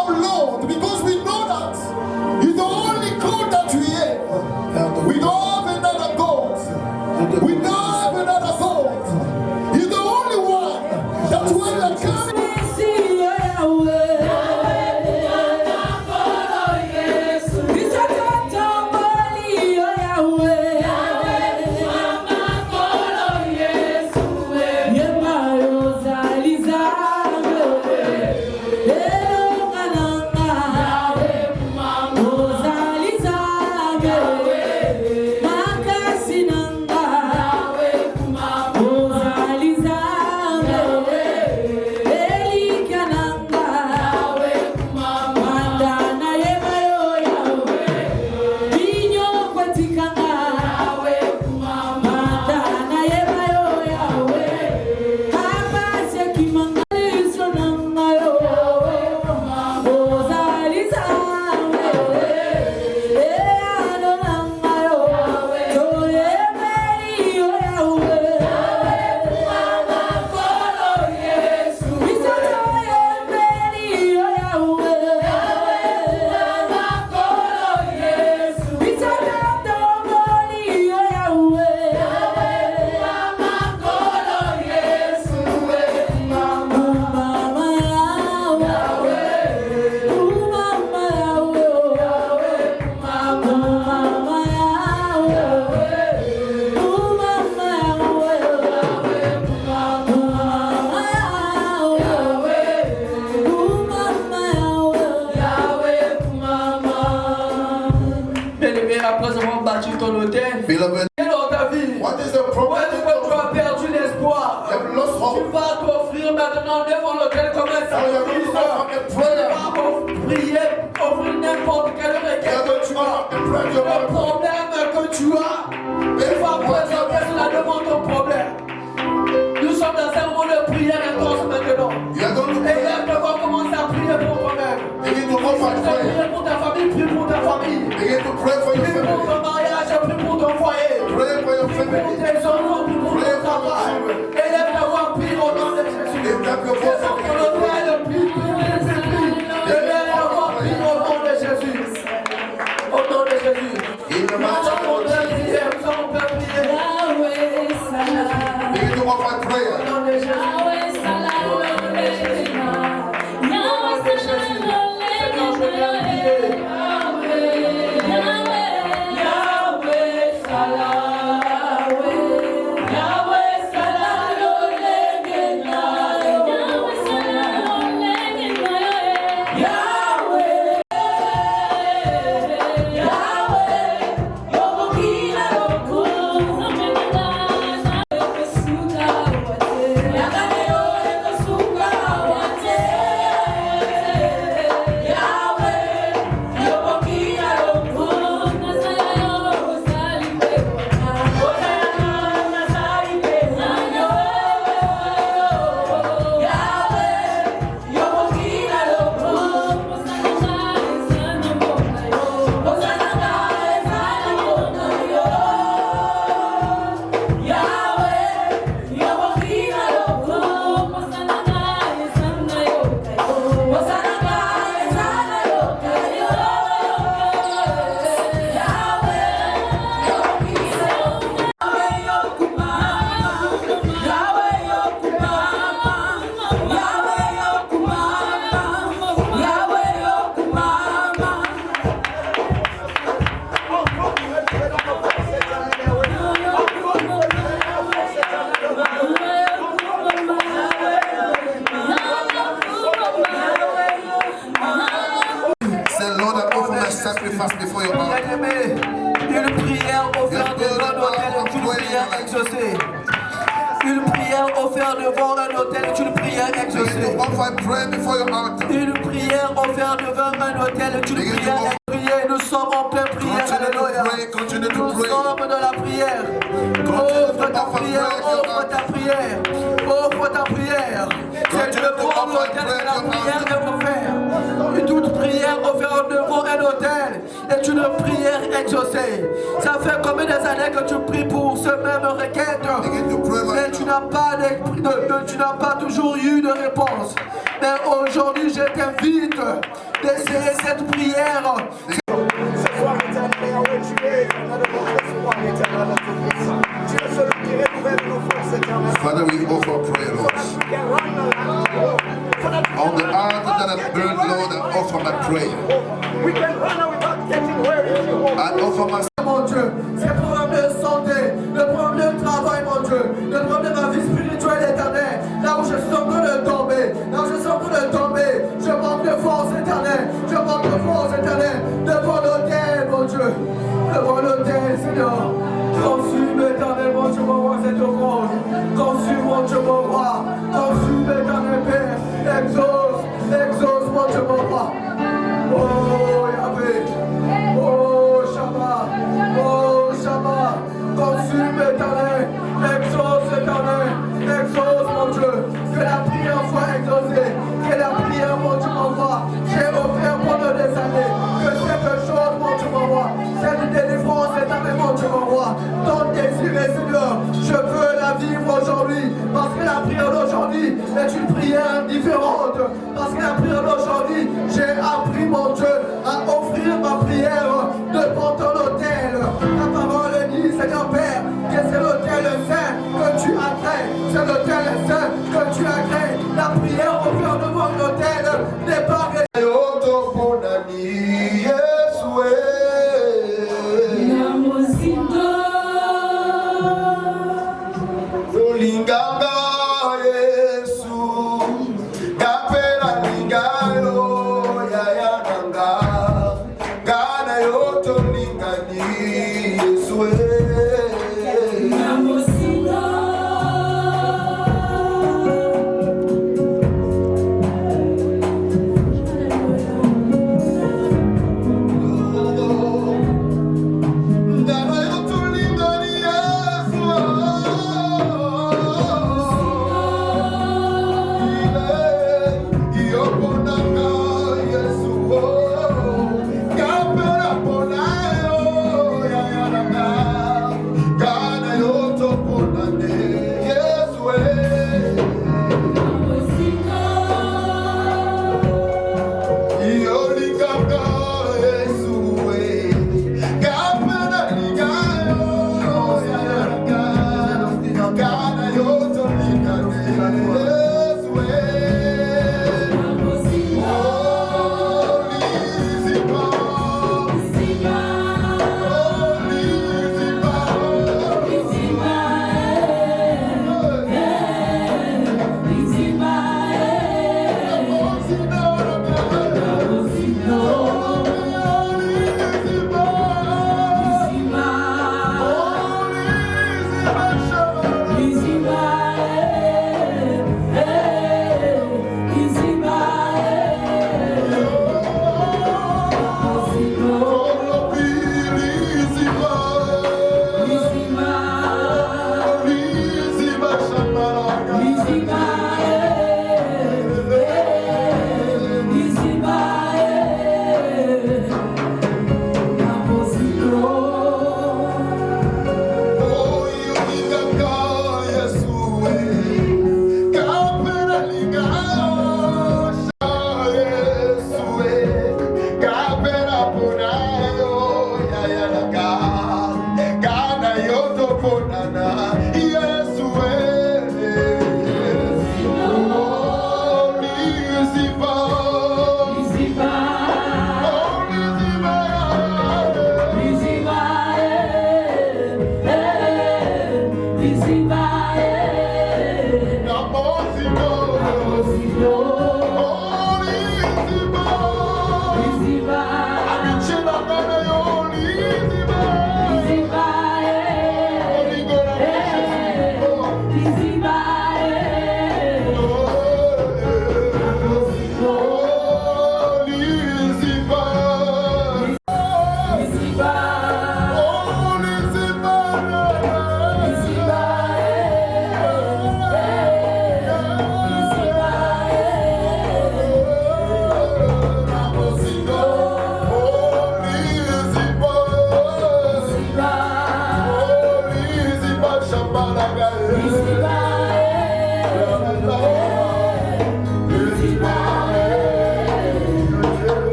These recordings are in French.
our Lord, because we know that He's the only God that we have. We don't have another God. We don't have another God. He's the only one. That's why we are coming. Beloved, what is the problem? Tu as perdu l'espoir. You have lost hope. Tu vas t'offrir maintenant devant l'autel comme un sacrifice. Tu vas prier, offrir n'importe quelle requête que tu as. Le problème que tu as, tu vas présenter cela devant ton problème. Nous sommes dans un moment de prière intense maintenant. Et là, tu vas commencer à prier pour toi-même. Prier pour ta famille, prie pour ta famille. Prie pour ton mariage, prie pour ton foyer. Prie pour tes enfants, prie pour ton travail. Élève ta voix, prie au nom de Jésus. Élève ta voix, prie au nom de Jésus. Au nom de Jésus. Nous allons prier, nous allons prier. Begin to offer prayer. Au nom de Jésus. Sacrifice before your altar. Une prière offerte devant l'autel est une prière exaucée. Une prière offerte devant un autel est une prière exaucée. Une prière offerte devant un autel est une prière exaucée. Nous sommes en pleine prière. Alléluia. Nous sommes dans la prière. Offre ta prière, offre ta prière, offre ta prière. C'est devant l'autel que la prière est offerte. Et toute prière offerte devant un autel est une prière exaucée. Ça fait combien d'années que tu pries pour ce même requête et tu n'as pas toujours eu de réponse. Mais aujourd'hui, je t'invite d'essayer cette prière. Father, we offer prayer, Lord. On the altar that I burn, Lord, I offer my prayer. I offer my Mon Dieu, ces problèmes de santé, le problème de travail, mon Dieu, le problème de ma vie spirituelle éternelle, là où je suis en train de tomber, je manque de force éternelle, devant l'autel, mon Dieu, devant l'autel, Seigneur. Consume éternel, mon Dieu, mon roi, cette offrande. Consume, mon Dieu, mon roi. Consume éternel, Père. Exauce, mon Dieu, mon roi. Oh, Yahvé. Oh, Shabbat. Consume éternel. Exauce, mon Dieu. Que la prière soit exaucée. Que la prière, mon Dieu, mon roi. J'ai offert pendant des années. Que quelque chose, mon Dieu, mon roi. Cette délivrance éternelle, mon Dieu, mon roi. Ton désir est Seigneur. Je veux la vivre aujourd'hui. Parce que la prière d'aujourd'hui est une prière différente. Parce que la prière d'aujourd'hui, j'ai appris, mon Dieu, à offrir ma prière devant ton autel. La parole dit, Seigneur Père, que c'est l'autel saint que tu agrées. C'est l'autel saint que tu agrées. La prière offerte devant l'autel n'est pas Linganga Yesu, kapela lingayo ya nanga, gana yoto lingani Yesu.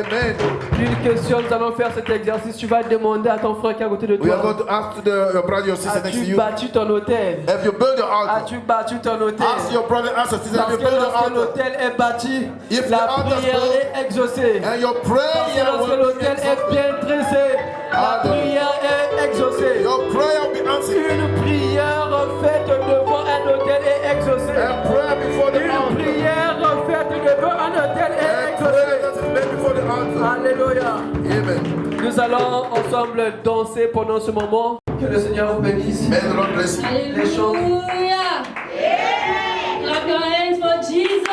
Amen. Une question, nous allons faire cet exercice. Tu vas demander à ton frère qui est à côté de We are toi. going to ask your brother, your sister next to As-tu you. battu ton hôtel? Have you built your altar? As-tu battu ton hôtel? Ask your brother, ask your sister, have Parce you que built your lorsque altar? l'hôtel est bâti, If la the altar is prière built, est exaucée. and your Parce que prayer lorsque will be l'hôtel est exalted. bien dressé, la Hallelujah. prière est exaucée. Your prayer will be answered. Une prière faite devant un hôtel est exaucée. And prayer before the Une altar. prière faite devant un hôtel est And prayer exaucée. that is made before the altar. Alléluia. Amen. Nous allons ensemble danser pendant ce moment. Que le Seigneur vous bénisse. May the Lord bless you. Les choses. Hallelujah. Clap your hands for Jesus.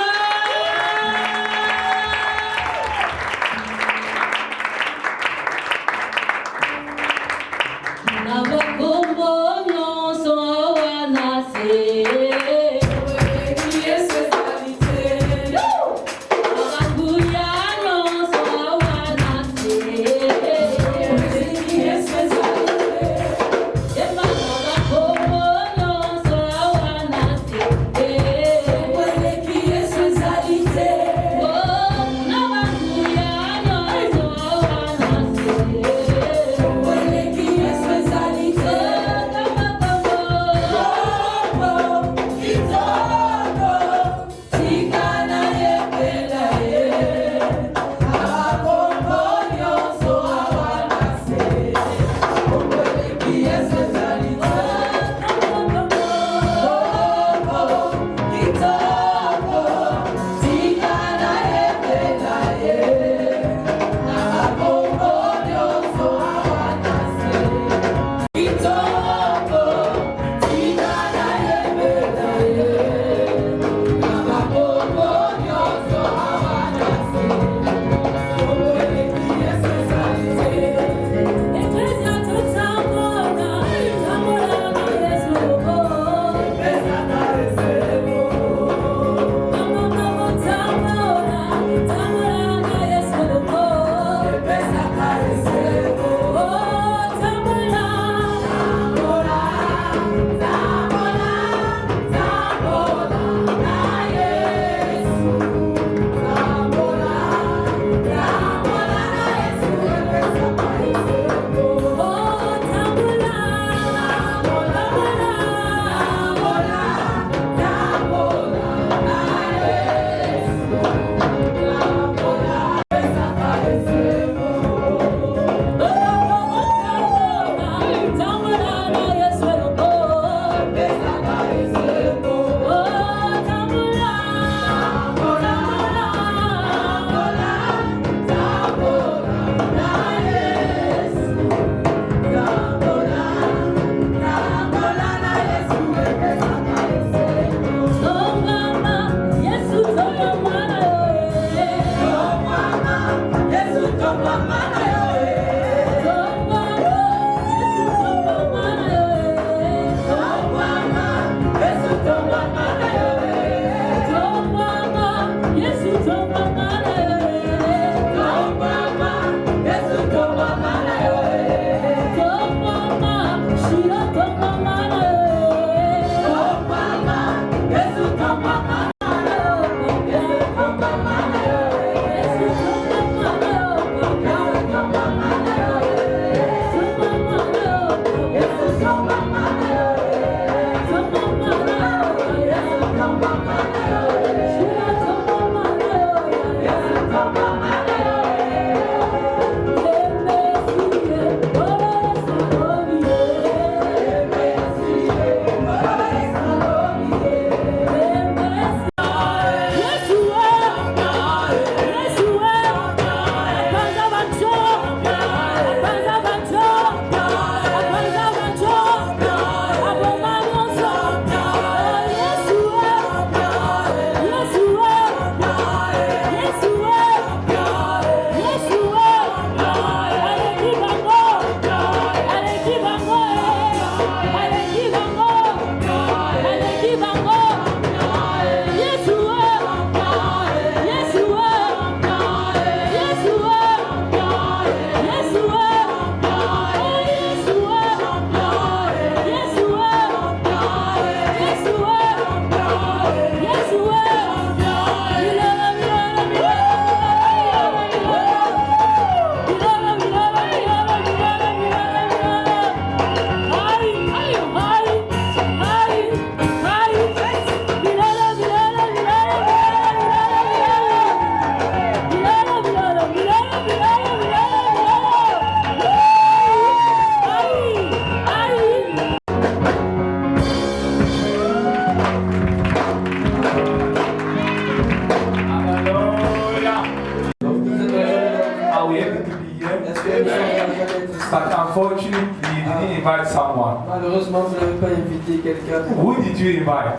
But unfortunately, you didn't invite someone. Malheureusement, vous n'avez pas invité quelqu'un. Who did you invite?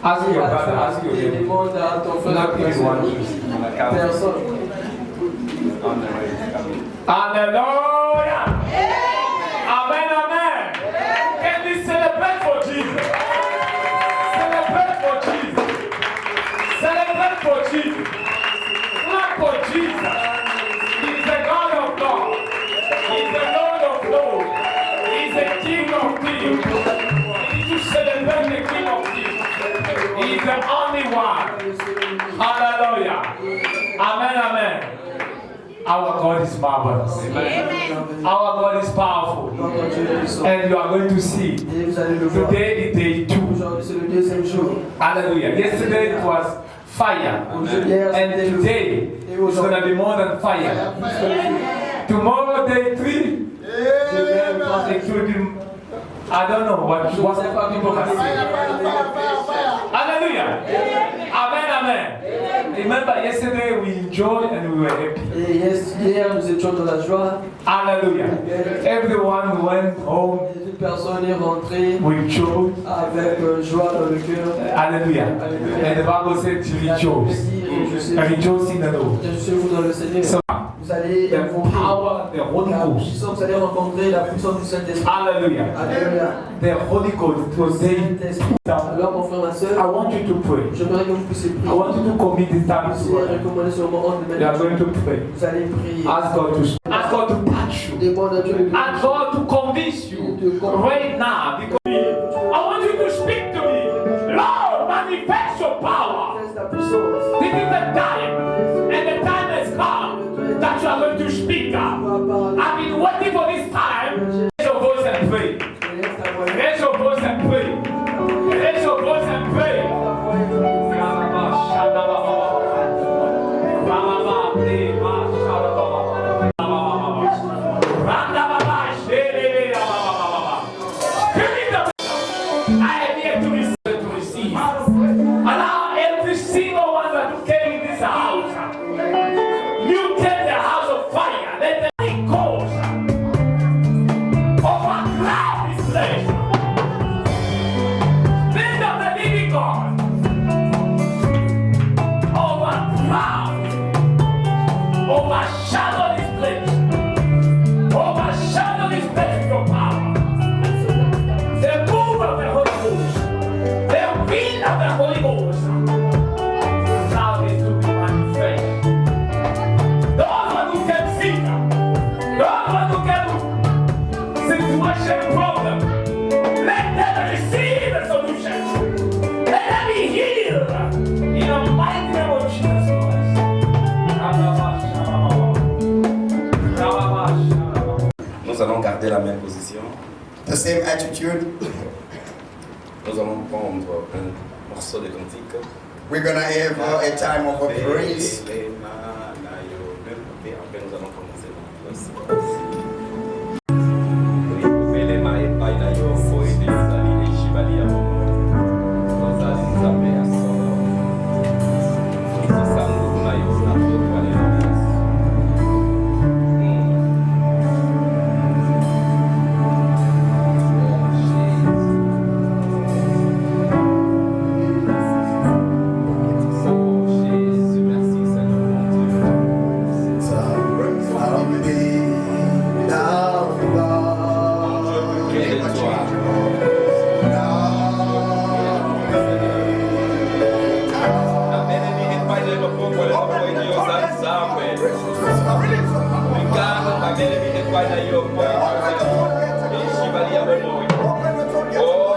Ask your brother, ask your neighbor. Demande à ton frère. Not anyone. Personne. Hallelujah! Amen, amen. Can we celebrate for Jesus? Celebrate for Jesus. Celebrate for Jesus. Clap for Jesus. He's the God of God. He's the Lord of Lords. He's the King of Kings. We need to celebrate the King of Kings. He's the only one. Hallelujah. Amen, amen. Our God is marvelous. Amen. Our God is powerful. And you are going to see. Today is day 2. Hallelujah. Yesterday it was fire. And today it's going to be more than fire. Tomorrow day 3. It will be, I don't know what people can say. Hallelujah. Amen, amen. Remember, yesterday we enjoyed and we were happy. Hier, nous étions dans la joie. Hallelujah. Everyone went home. Toute personne est rentrée with joy. Avec joie dans le cœur. Hallelujah. And the Bible said to rejoice. Rejoice in the Lord. Réjouissez-vous dans le Seigneur. So, vous allez the Holy Ghost. Vous allez rencontrer la puissance du Saint-Esprit. Hallelujah. Alléluia. The Holy Ghost was saying, alors mon frère, ma soeur, I want you to pray. J'aimerais que vous puissiez prier. I want you to commit this time to God. You are going to pray. Vous allez prier. Ask God to touch you. Ask God to convince you right now. Because I want you to speak to me. Lord, manifest your power. This is the time, and the time has come that you are going to speak up. I've been waiting for this time. Raise your voice and pray. Raise your voice and pray. Raise your voice and pray. I am here to receive. Allow every single one that came in this house. You take the house of fire. Let the Holy Ghost overcloud this place. Spirit of the living God. Overcloud. Overshadow this place. Overshadow this place with your power. The move of the Holy Ghost. The wind of the Holy Ghost. Allow this to be manifest. Those who can see, those who can situation problem, let them receive a solution. Let them be healed in the mighty name of Jesus Christ. Nous allons garder la même position. The same attitude. Nous allons prendre un morceau de cantique. We're gonna have a time of praise. Et après nous allons commencer. Oh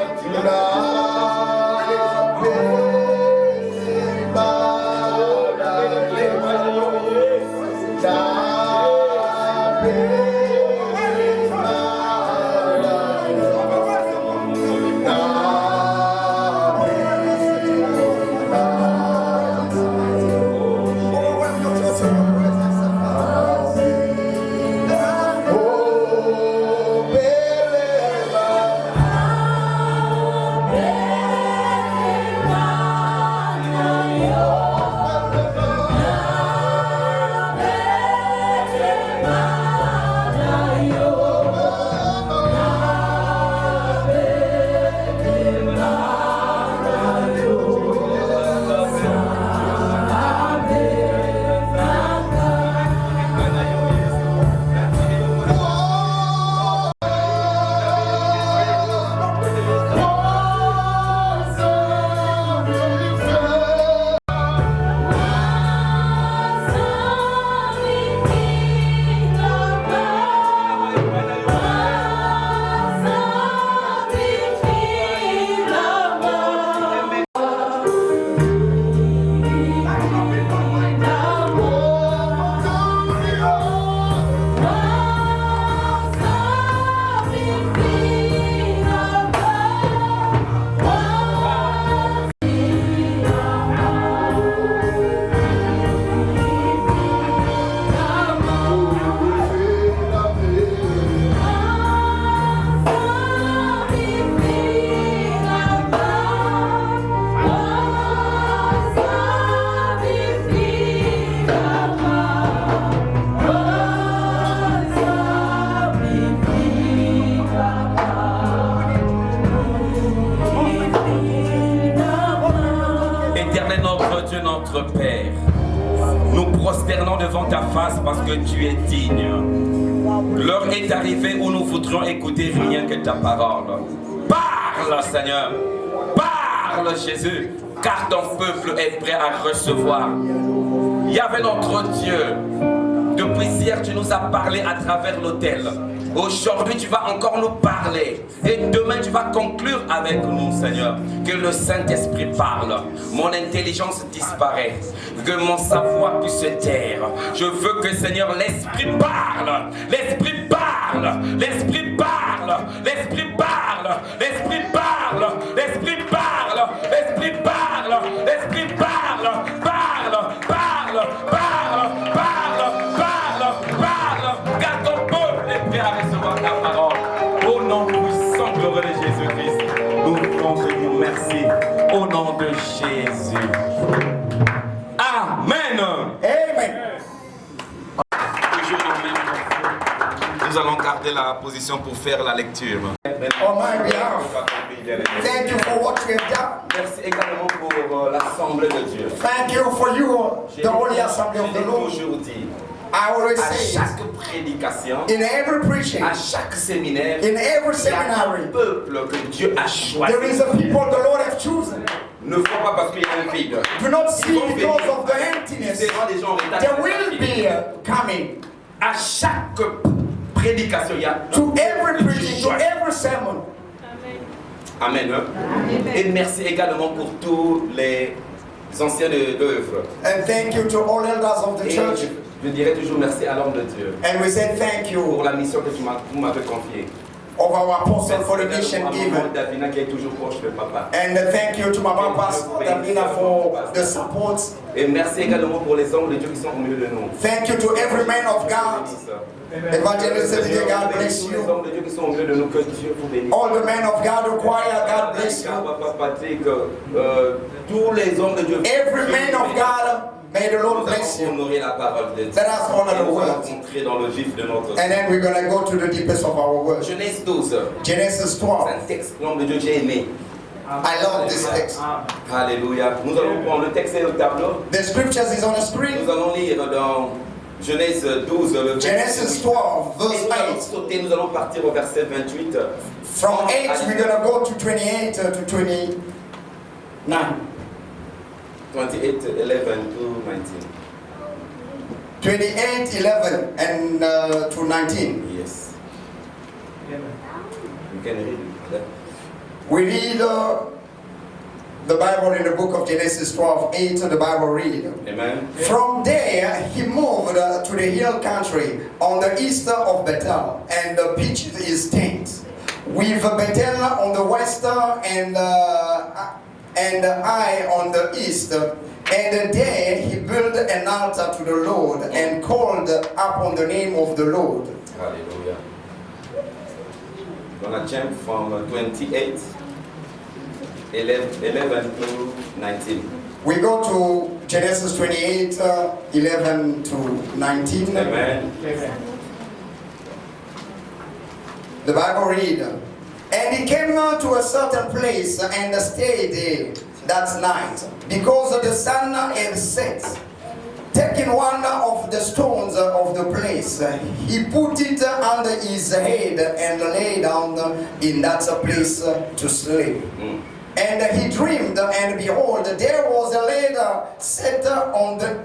Éternel notre Dieu, notre Père, nous prosternons devant ta face parce que tu es digne. L'heure est arrivée où nous voudrions écouter rien que ta parole. Parle, Seigneur. Parle, Jésus, car ton peuple est prêt à recevoir. Yahvé notre Dieu, depuis hier tu nous as parlé à travers l'autel. Aujourd'hui tu vas encore nous parler. Et demain tu vas conclure avec nous, Seigneur. Que le Saint-Esprit parle. Mon intelligence disparaît. Que mon savoir puisse se taire. Je veux que, Seigneur, l'Esprit parle. L'Esprit parle. L'Esprit parle. L'Esprit parle. L'Esprit parle. L'Esprit parle. L'Esprit parle. L'Esprit parle. Parle. Parle. Parle. Parle. Parle. Parle. Car ton peuple est prêt à recevoir ta parole. Au nom puissant, glorieux de Jésus-Christ, nous voulons te dire merci. Au nom de Jésus. Amen. Amen. Nous allons garder la position pour faire la lecture. On my behalf, thank you for what you have done. Merci également pour l'Assemblée de Dieu. Thank you for you, the Holy Assembly of the Lord. Toujours dit, I always à say, chaque prédication, in every preaching, à chaque séminaire, in every il y a un seminary, peuple que Dieu a choisi. there is a people the Lord has chosen. Ne faut pas parce qu'il y a un vide. Do not see because of the emptiness. C'est des gens en retard. There will be coming. À chaque prédication, il y a To every Dieu preaching, to choisi. every sermon. Amen. Et merci également pour tous les anciens d'œuvre. And thank you to all elders of the Et church. je dirais toujours merci à l'homme de Dieu And we say thank you pour la mission que vous m'avez confiée. of our apostle for the Merci mission également à given. maman Davina qui est toujours proche de papa. And thank you to my Pastor Davina for the support. Et merci également pour les hommes de Dieu qui sont au milieu de nous. Thank you to every man of God. Evangelist Cynthia, God bless Tous les you. hommes de Dieu qui sont au milieu de nous, que Dieu vous bénisse. All the men of God who choir, God bless you. Papa Patrick, tous les hommes de Dieu. Every man of God, may the Lord Nous bless allons you. honorer la parole de Dieu. Let us honor Et the nous allons word. entrer dans le vif de notre And then we're going to go to the deepest of our word. Genèse 12. Genesis C'est 12. un texte, l'homme de Dieu, j'ai aimé. I love this text. Alléluia. Nous allons prendre le texte et le tableau. The scriptures is on the screen. Nous allons lire dans Genèse 12, le Genesis 12, verse Et nous allons 8. sauter, nous allons partir au verset 28. From 8, we're going to go to 28 to 29. 28, 11 to 19. 28, 11, and to 19. Yes. You can read it. We read the Bible in the book of Genesis 12, 8, the Bible read. Amen. From there, he moved to the hill country on the east of Bethel and pitched his tent, with Bethel on the west and Ai on the east. And there he built an altar to the Lord and called upon the name of the Lord. Hallelujah. Gonna jump from 28, 11 to 19. We go to Genesis 28, 11 to 19. Amen. The Bible reads, and he came to a certain place and stayed there that night, because the sun had set. Taking one of the stones of the place, he put it under his head and lay down in that place to sleep. And he dreamed, and behold, there was a ladder set on the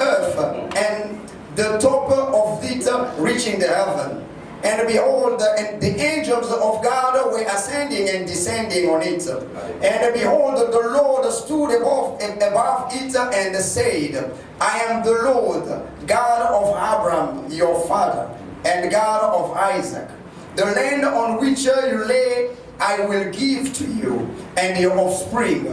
earth, and the top of it reaching the heaven. And behold, and the angels of God were ascending and descending on it. And behold, the Lord stood above it and said, I am the Lord, God of Abraham, your father, and God of Isaac. The land on which you lay I will give to you, and your offspring.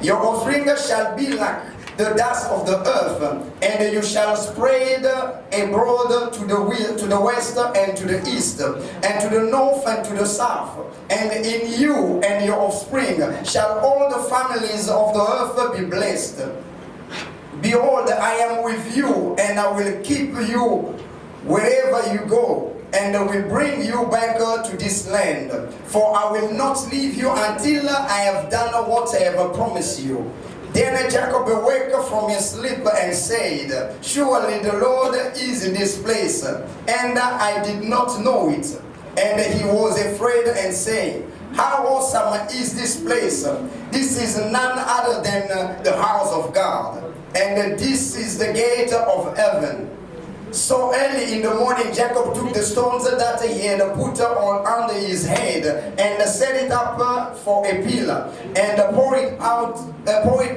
Your offspring shall be like the dust of the earth, and you shall spread abroad to the west and to the east, and to the north and to the south. And in you and your offspring shall all the families of the earth be blessed. Behold, I am with you, and I will keep you wherever you go, and I will bring you back to this land. For I will not leave you until I have done what I have promised you. Then Jacob awake from his sleep and said, surely the Lord is in this place, and I did not know it. And he was afraid and said, how awesome is this place? This is none other than the house of God, and this is the gate of heaven. So early in the morning, Jacob took the stones that he had put on under his head and set it up for a pillar and poured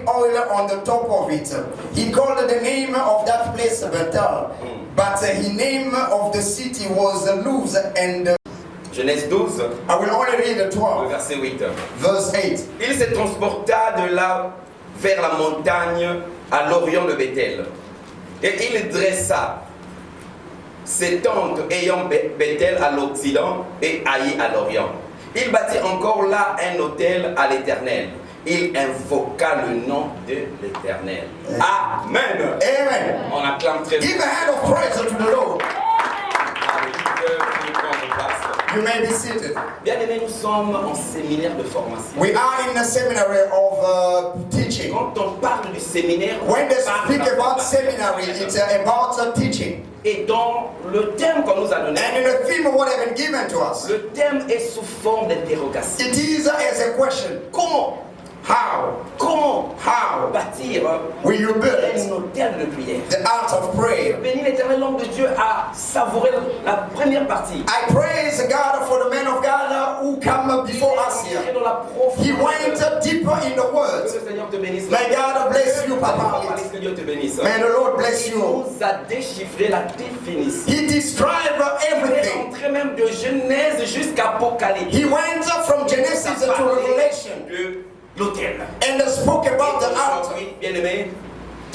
oil on the top of it. He called the name of that place Bethel, but the name of the city was Luz. And Genèse 12, I will only read the le 12, verset 8. verse 8. Il se transporta de là vers la montagne à l'orient de Bethel. Et il dressa ses tentes ayant Bethel à l'occident et Haï à l'orient. Il bâtit encore là un autel à l'Éternel. Il invoqua le nom de l'Éternel. Amen. Amen. On acclame très Give a hand of praise to the Lord. You may be seated. Bien aimés, nous sommes en séminaire de formation. We are in a seminary of teaching. Quand on parle du séminaire, When they on parle speak de la about formation. seminary, it's about teaching. Et dans le thème qu'on nous a donné, And in the theme of what has been given to us, le thème est sous forme d'interrogation. it is as a question. Comment bâtir Will you build un hôtel de prière? the art of prayer? Bénis l'Éternel, l'homme de Dieu a savouré la première partie. I praise God for the man of God who come before us Il est here. entré dans la He profondeur. went deeper in the Que words. le Seigneur te bénisse. May God bless you, Papa. Que Dieu te bénisse. May the Lord bless Il you. nous a déchiffré la définition. He described Il est everything. entré même de Genèse jusqu'à Apocalypse. He went from Genesis Ça to parlait Revelation de l'autel. and spoke about the art. Aujourd'hui, bien aimé,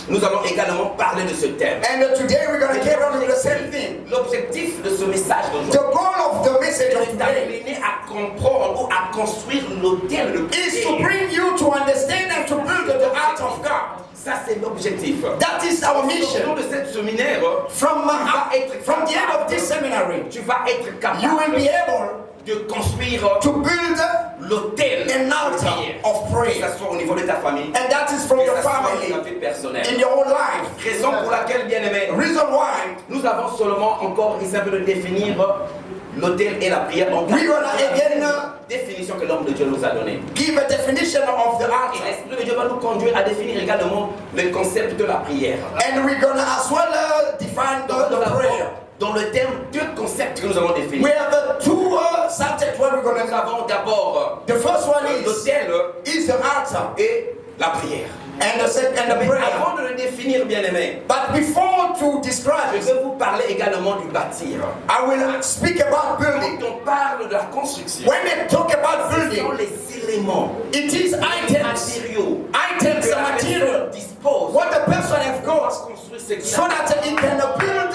nous allons également parler de ce thème. And today we're going to carry on with the same thing. L'objectif de ce message The d'aujourd'hui goal of the message of est today d'amener à comprendre ou à construire l'autel de is to prière. bring you to understand and to build the art of God. Ça, c'est l'objectif. That is our Au nom mission. de cette séminaire, From the end of this seminary, tu vas être capable you will be able de construire to build l'autel an de altar prière. of Que prayer. ce soit au niveau de ta famille, And that is from que your ce soit dans family, ta vie personnelle. in your own life. Raison pour laquelle, bien aimé, Reason why nous avons seulement encore ici un peu de définir l'autel et la prière. Donc, we gonna again définition que l'homme de Dieu nous a donnée. give a definition of the Et altar. l'Esprit de Dieu va nous conduire à définir également le concept de la prière. And we're gonna as well define Donc, the prayer. dans le thème, deux concepts que nous allons définir. We have two subjects where we're Nous gonna. avons d'abord The first one l'autel is the altar et la prière. and the Mais prayer. avant de le définir, bien aimé, But before to describe je it, veux vous parler également du bâtir. I will speak about building. Quand on parle de la construction, When they talk about ce sont building, les éléments, it is les items, matériaux items, que la material, personne dispose what the person has pour got, construire ce qu'il so a. that he can build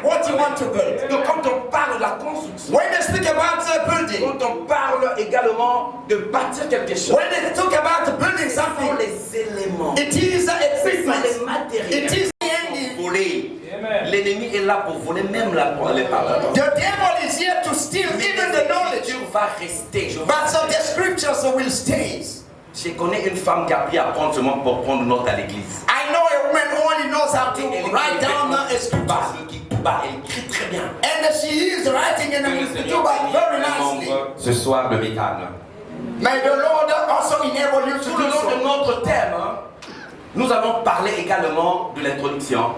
what he wants to build. Donc quand on parle de la construction, When they speak about building, quand on parle également de bâtir quelque chose, when they talk about building ce sont something, les éléments, it is ce sont les equipment, matériels. it is the end. Voler. L'ennemi est là pour voler même la parole. The devil is here to steal even the knowledge, Dieu va rester. but so the scriptures will stay. Je connais une femme qui a appris à prendre seulement pour prendre note à l'église. I know a woman who only knows how to Elle write down a scripture, elle écrit très bien. and she is writing in Que le the Seigneur Bible very bénisse les nicely. membres ce soir de Méthane. May the Lord also enable you to Sous le do nom de so. notre thème, nous allons parler également de l'introduction.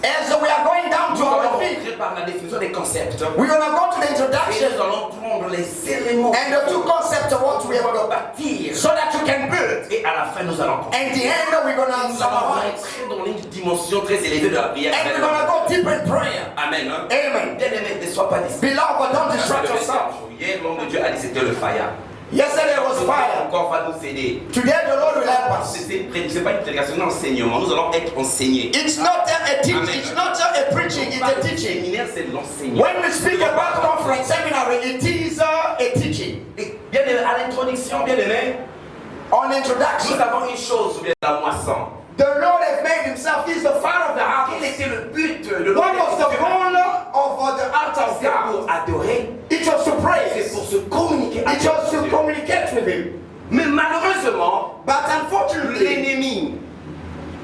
As we are going down Nous to allons our feet, rentrer par la définition des concepts. we're going to go to the Et introduction nous allons prendre les éléments and the two concepts of what we have pour got, bâtir. so that you can build. Et à la fin, nous allons And the end, we're going to nous allons summarize. rentrer dans une dimension très élevée de la prière. And we're going to go deep in prayer. Amen. Hein? Amen. Bien aimé, ne sois pas distrait. Beloved, don't distract yourself. Hier, l'homme de Dieu a dit c'était le fire. Yesterday was fire. Encore va nous aider. Today, the Lord will help us. C'est pas une prédication, c'est un enseignement. Nous allons être enseignés. It's not a teaching, it's not a preaching, it's a teaching. Séminaire, c'est l'enseignement. When we speak about conference seminary, it is a teaching. Et bien aimé, à l'introduction, bien aimé, On nous introduction, avons une chose, bien la moisson. the Lord has made himself, he's the father of the house. Quel était le but de What was the l'autre? goal of the altar of C'est God? pour adorer, It was to c'est praise. pour se communiquer It avec was to Dieu. communicate with him. Mais malheureusement, But unfortunately, l'ennemi,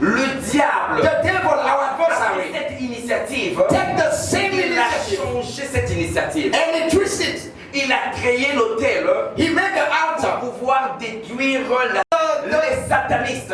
le diable, the devil, our a pris adversary, cette initiative. take the same Il a initiative changé cette initiative. and he twists it. Il a créé l'autel He made the pour altar. pouvoir détruire les satanistes.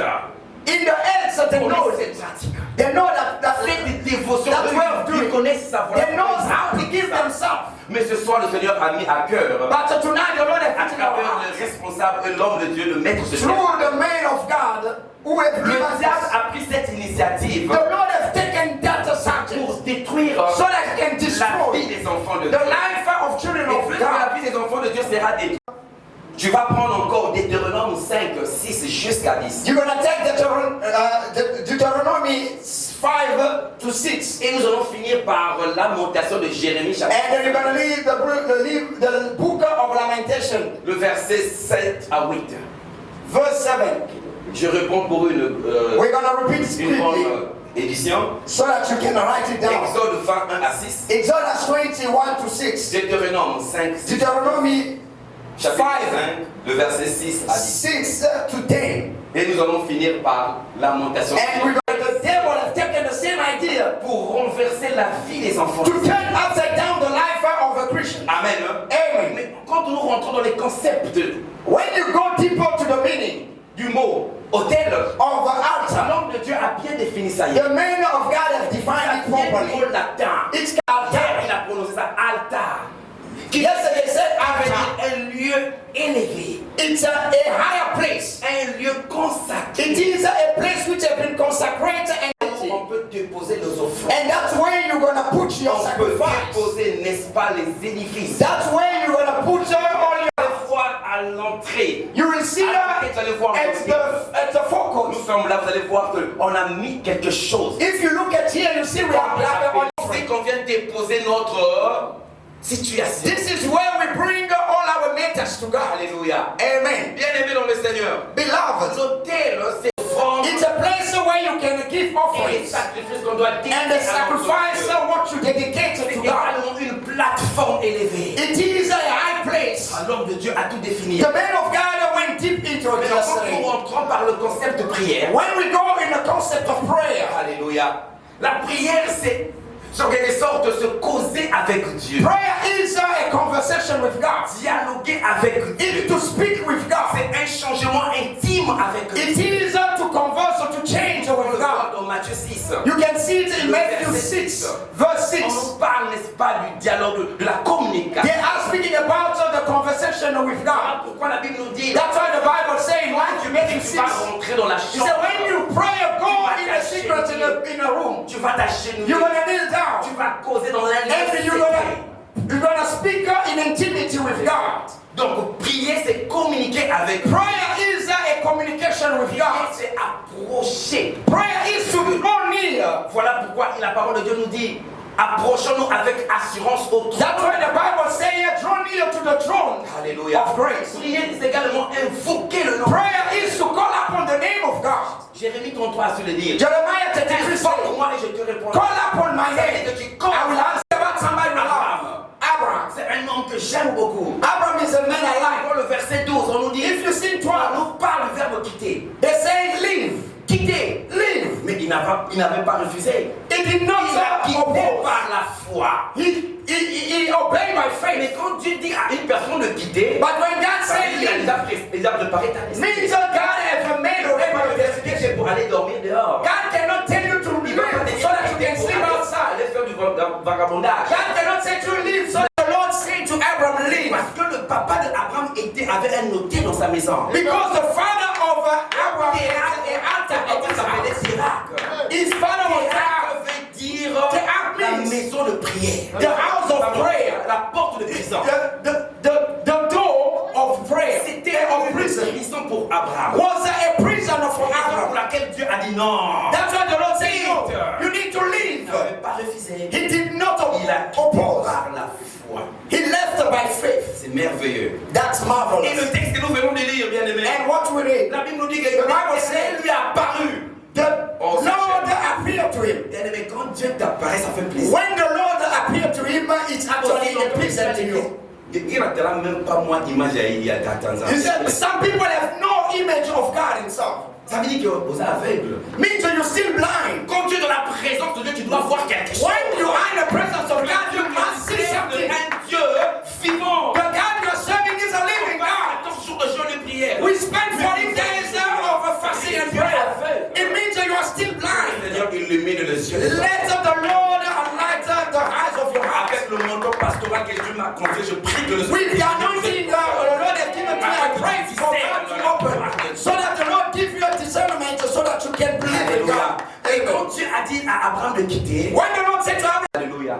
In the heads of the Connaissent know, cette pratique. they know that Fait des dévotions. That's way of doing Ils it. connaissent ça. They know how to give themselves. Mais ce soir, le Seigneur a mis à cœur, But tonight the Lord has à put in our travers hearts, le responsable et l'homme de Dieu, de mettre ce through the man of God who has Le given us diable this. a pris cette initiative The Lord has taken that pour subject détruire so that he can la vie destroy des enfants de the Dieu. life of children Et of plus God. la vie des enfants de Dieu sera détruite, tu vas prendre encore Deutéronome 5, 6 jusqu'à 10. You're going to take Deuteronomy 5 to 6. Et nous allons finir par lamentation de Jérémie chapitre And then you're going to read the book of Lamentation, le verset 7 à 8. verse 7. Je réponds pour We're going to repeat une bonne scriptly édition. so that you can write it down. Exode 21 à 6. Exodus 21 to 6. Deutéronome 5, 6. Deuteronomy Chapitre 5, 5, le verset 6 à 10. 6 to 10. Et nous allons finir par lamentation And the devil has taken the same idea pour renverser la vie des enfants. to turn upside down the life of a Christian. Amen. Amen. Mais quand nous rentrons dans les concepts When you go deeper to the meaning du mot autel, of the altar, l'homme de Dieu a bien défini ça. the man of God has defined it properly. Au latin, It's altar, altar. il a prononcé ça altar. Yesterday said Avec altar. un lieu élevé, It's a higher place. un lieu consacré. It is a place which has been consecrated On peut déposer nos offrandes. and that's where you're going to put your On peut sacrifice. déposer, n'est-ce pas, les édifices. That's where you're going to put all your. Allez voir à l'entrée. You will see that Vous allez voir at the focus. nous sommes là, vous allez voir qu'on a mis quelque chose. If you look at here, you see we have on. C'est qu'on vient déposer notre situation. This is where we bring all our matters to God. Alléluia. Amen. Bien-aimé dans le Seigneur. Beloved, L'autel, c'est offrande it's a place where you can give et les offerings sacrifices qu'on doit dédier and the à notre sacrifice Dieu. what you dedicate C'est to God. également une plateforme élevée. It is a high place. L'homme de Dieu a tout défini. The man of God went deep into it Maintenant, quand nous yesterday. rentrons par le concept de prière, When we go in the concept of prayer, alléluia, la prière, c'est en quelque sorte de se causer avec Dieu. prayer is a conversation with God. Dialoguer avec Dieu. It's to speak with God. C'est un changement intime avec It Dieu. is to converse or to change On le with voit God. dans Matthieu 6. You can see it in Matthew 6, verse On 6. nous parle, n'est-ce pas, du dialogue, de la communication. They are speaking about the conversation with God. Pourquoi la Bible nous dit That's why the Bible is saying, Matthew tu 6. vas rentrer dans la He said, when chambre, you pray, go in a secret in a room. tu vas t'agenouiller, You're going to kneel down. tu vas causer dans un lieu And you're gonna speak in intimaity with God. Donc prier, c'est communiquer avec Dieu. Prayer is a communication with Prier, God. c'est approcher. Prayer is to draw near. Voilà pourquoi la parole de Dieu nous dit approchons-nous avec assurance au trône. That's why the Bible says, draw near to the throne Alléluia. of grace. Prier, c'est également invoquer le nom. Prayer is to call upon the name of God. Jérémie 33 a su le dire. Jeremiah 33 says, Moi et je te réponds. call upon my Ça veut name. dire que tu I will answer about somebody we love. Abraham. Abraham. C'est un nom que j'aime beaucoup. Abraham is a man I like. Dans le verset 12, on nous dit, If you see on 12, nous parle du verbe quitter. they say leave. Quitter. Leave. Mais il n'avait pas refusé. He did not Il a quitté oppose. par la foi. He obeyed by faith. Mais quand Dieu dit à une personne de quitter, But when God ça veut said dire qu'il a leave, déjà préparé ta destinée. means that God has made a way Pas le for verset que c'est pour aller dormir dehors. God cannot tell you to Il va pas te leave dire so that you can sleep outside. aller faire du vagabondage. God cannot say to leave so that the Lord said to Abraham, leave. Parce que le papa d'Abraham avait un hôtel dans sa maison. Because the father of Abraham had an altar at his s'appelait house. Sirac. His father was Sirac veut dire la maison de prière. the house of prayer, La porte de prison. the door of prayer, C'était of une prison. prison pour Abraham. Was a prisoner for Pour Abraham. laquelle Dieu a dit non. That's why the Lord said, no, you need to Il leave. n'avait pas refusé. He did not Il a quitté oppose. par la foi. He left by faith. C'est merveilleux. That's Et marvelous. le texte que nous venons de lire, bien aimé, And what we read, la Bible nous dit que The Bible l'Éternel lui a apparu. the Oh, Lord appeared to him. Bien aimé, quand Dieu t'apparaît, ça fait plaisir. When the Lord appeared to him, it's actually a pleasant to you. Il y a même pas moi image il y a 14 ans. He said, some people have no image of God himself. Ça veut dire que vous êtes aveugle. Means that you're still blind. Quand tu es dans la présence de Dieu, tu dois voir quelque chose. When you are in the presence of God, you must see something. Un Dieu vivant. The God you're serving is a living God. 14 jours de jeûne et prière. We spend 40 days of fasting and prayer. It means that you are still blind. Seigneur, illumine les yeux. Let the Lord enlighten the eyes of your heart. Avec le manteau pastoral que Dieu m'a confié, je prie que le With the anointing the Lord has given me, I pray for God to open, so that the Lord give you a discernment, so that you can believe in God. Et quand Dieu a dit à Abraham de quitter, When the Lord said to Abraham, Alléluia,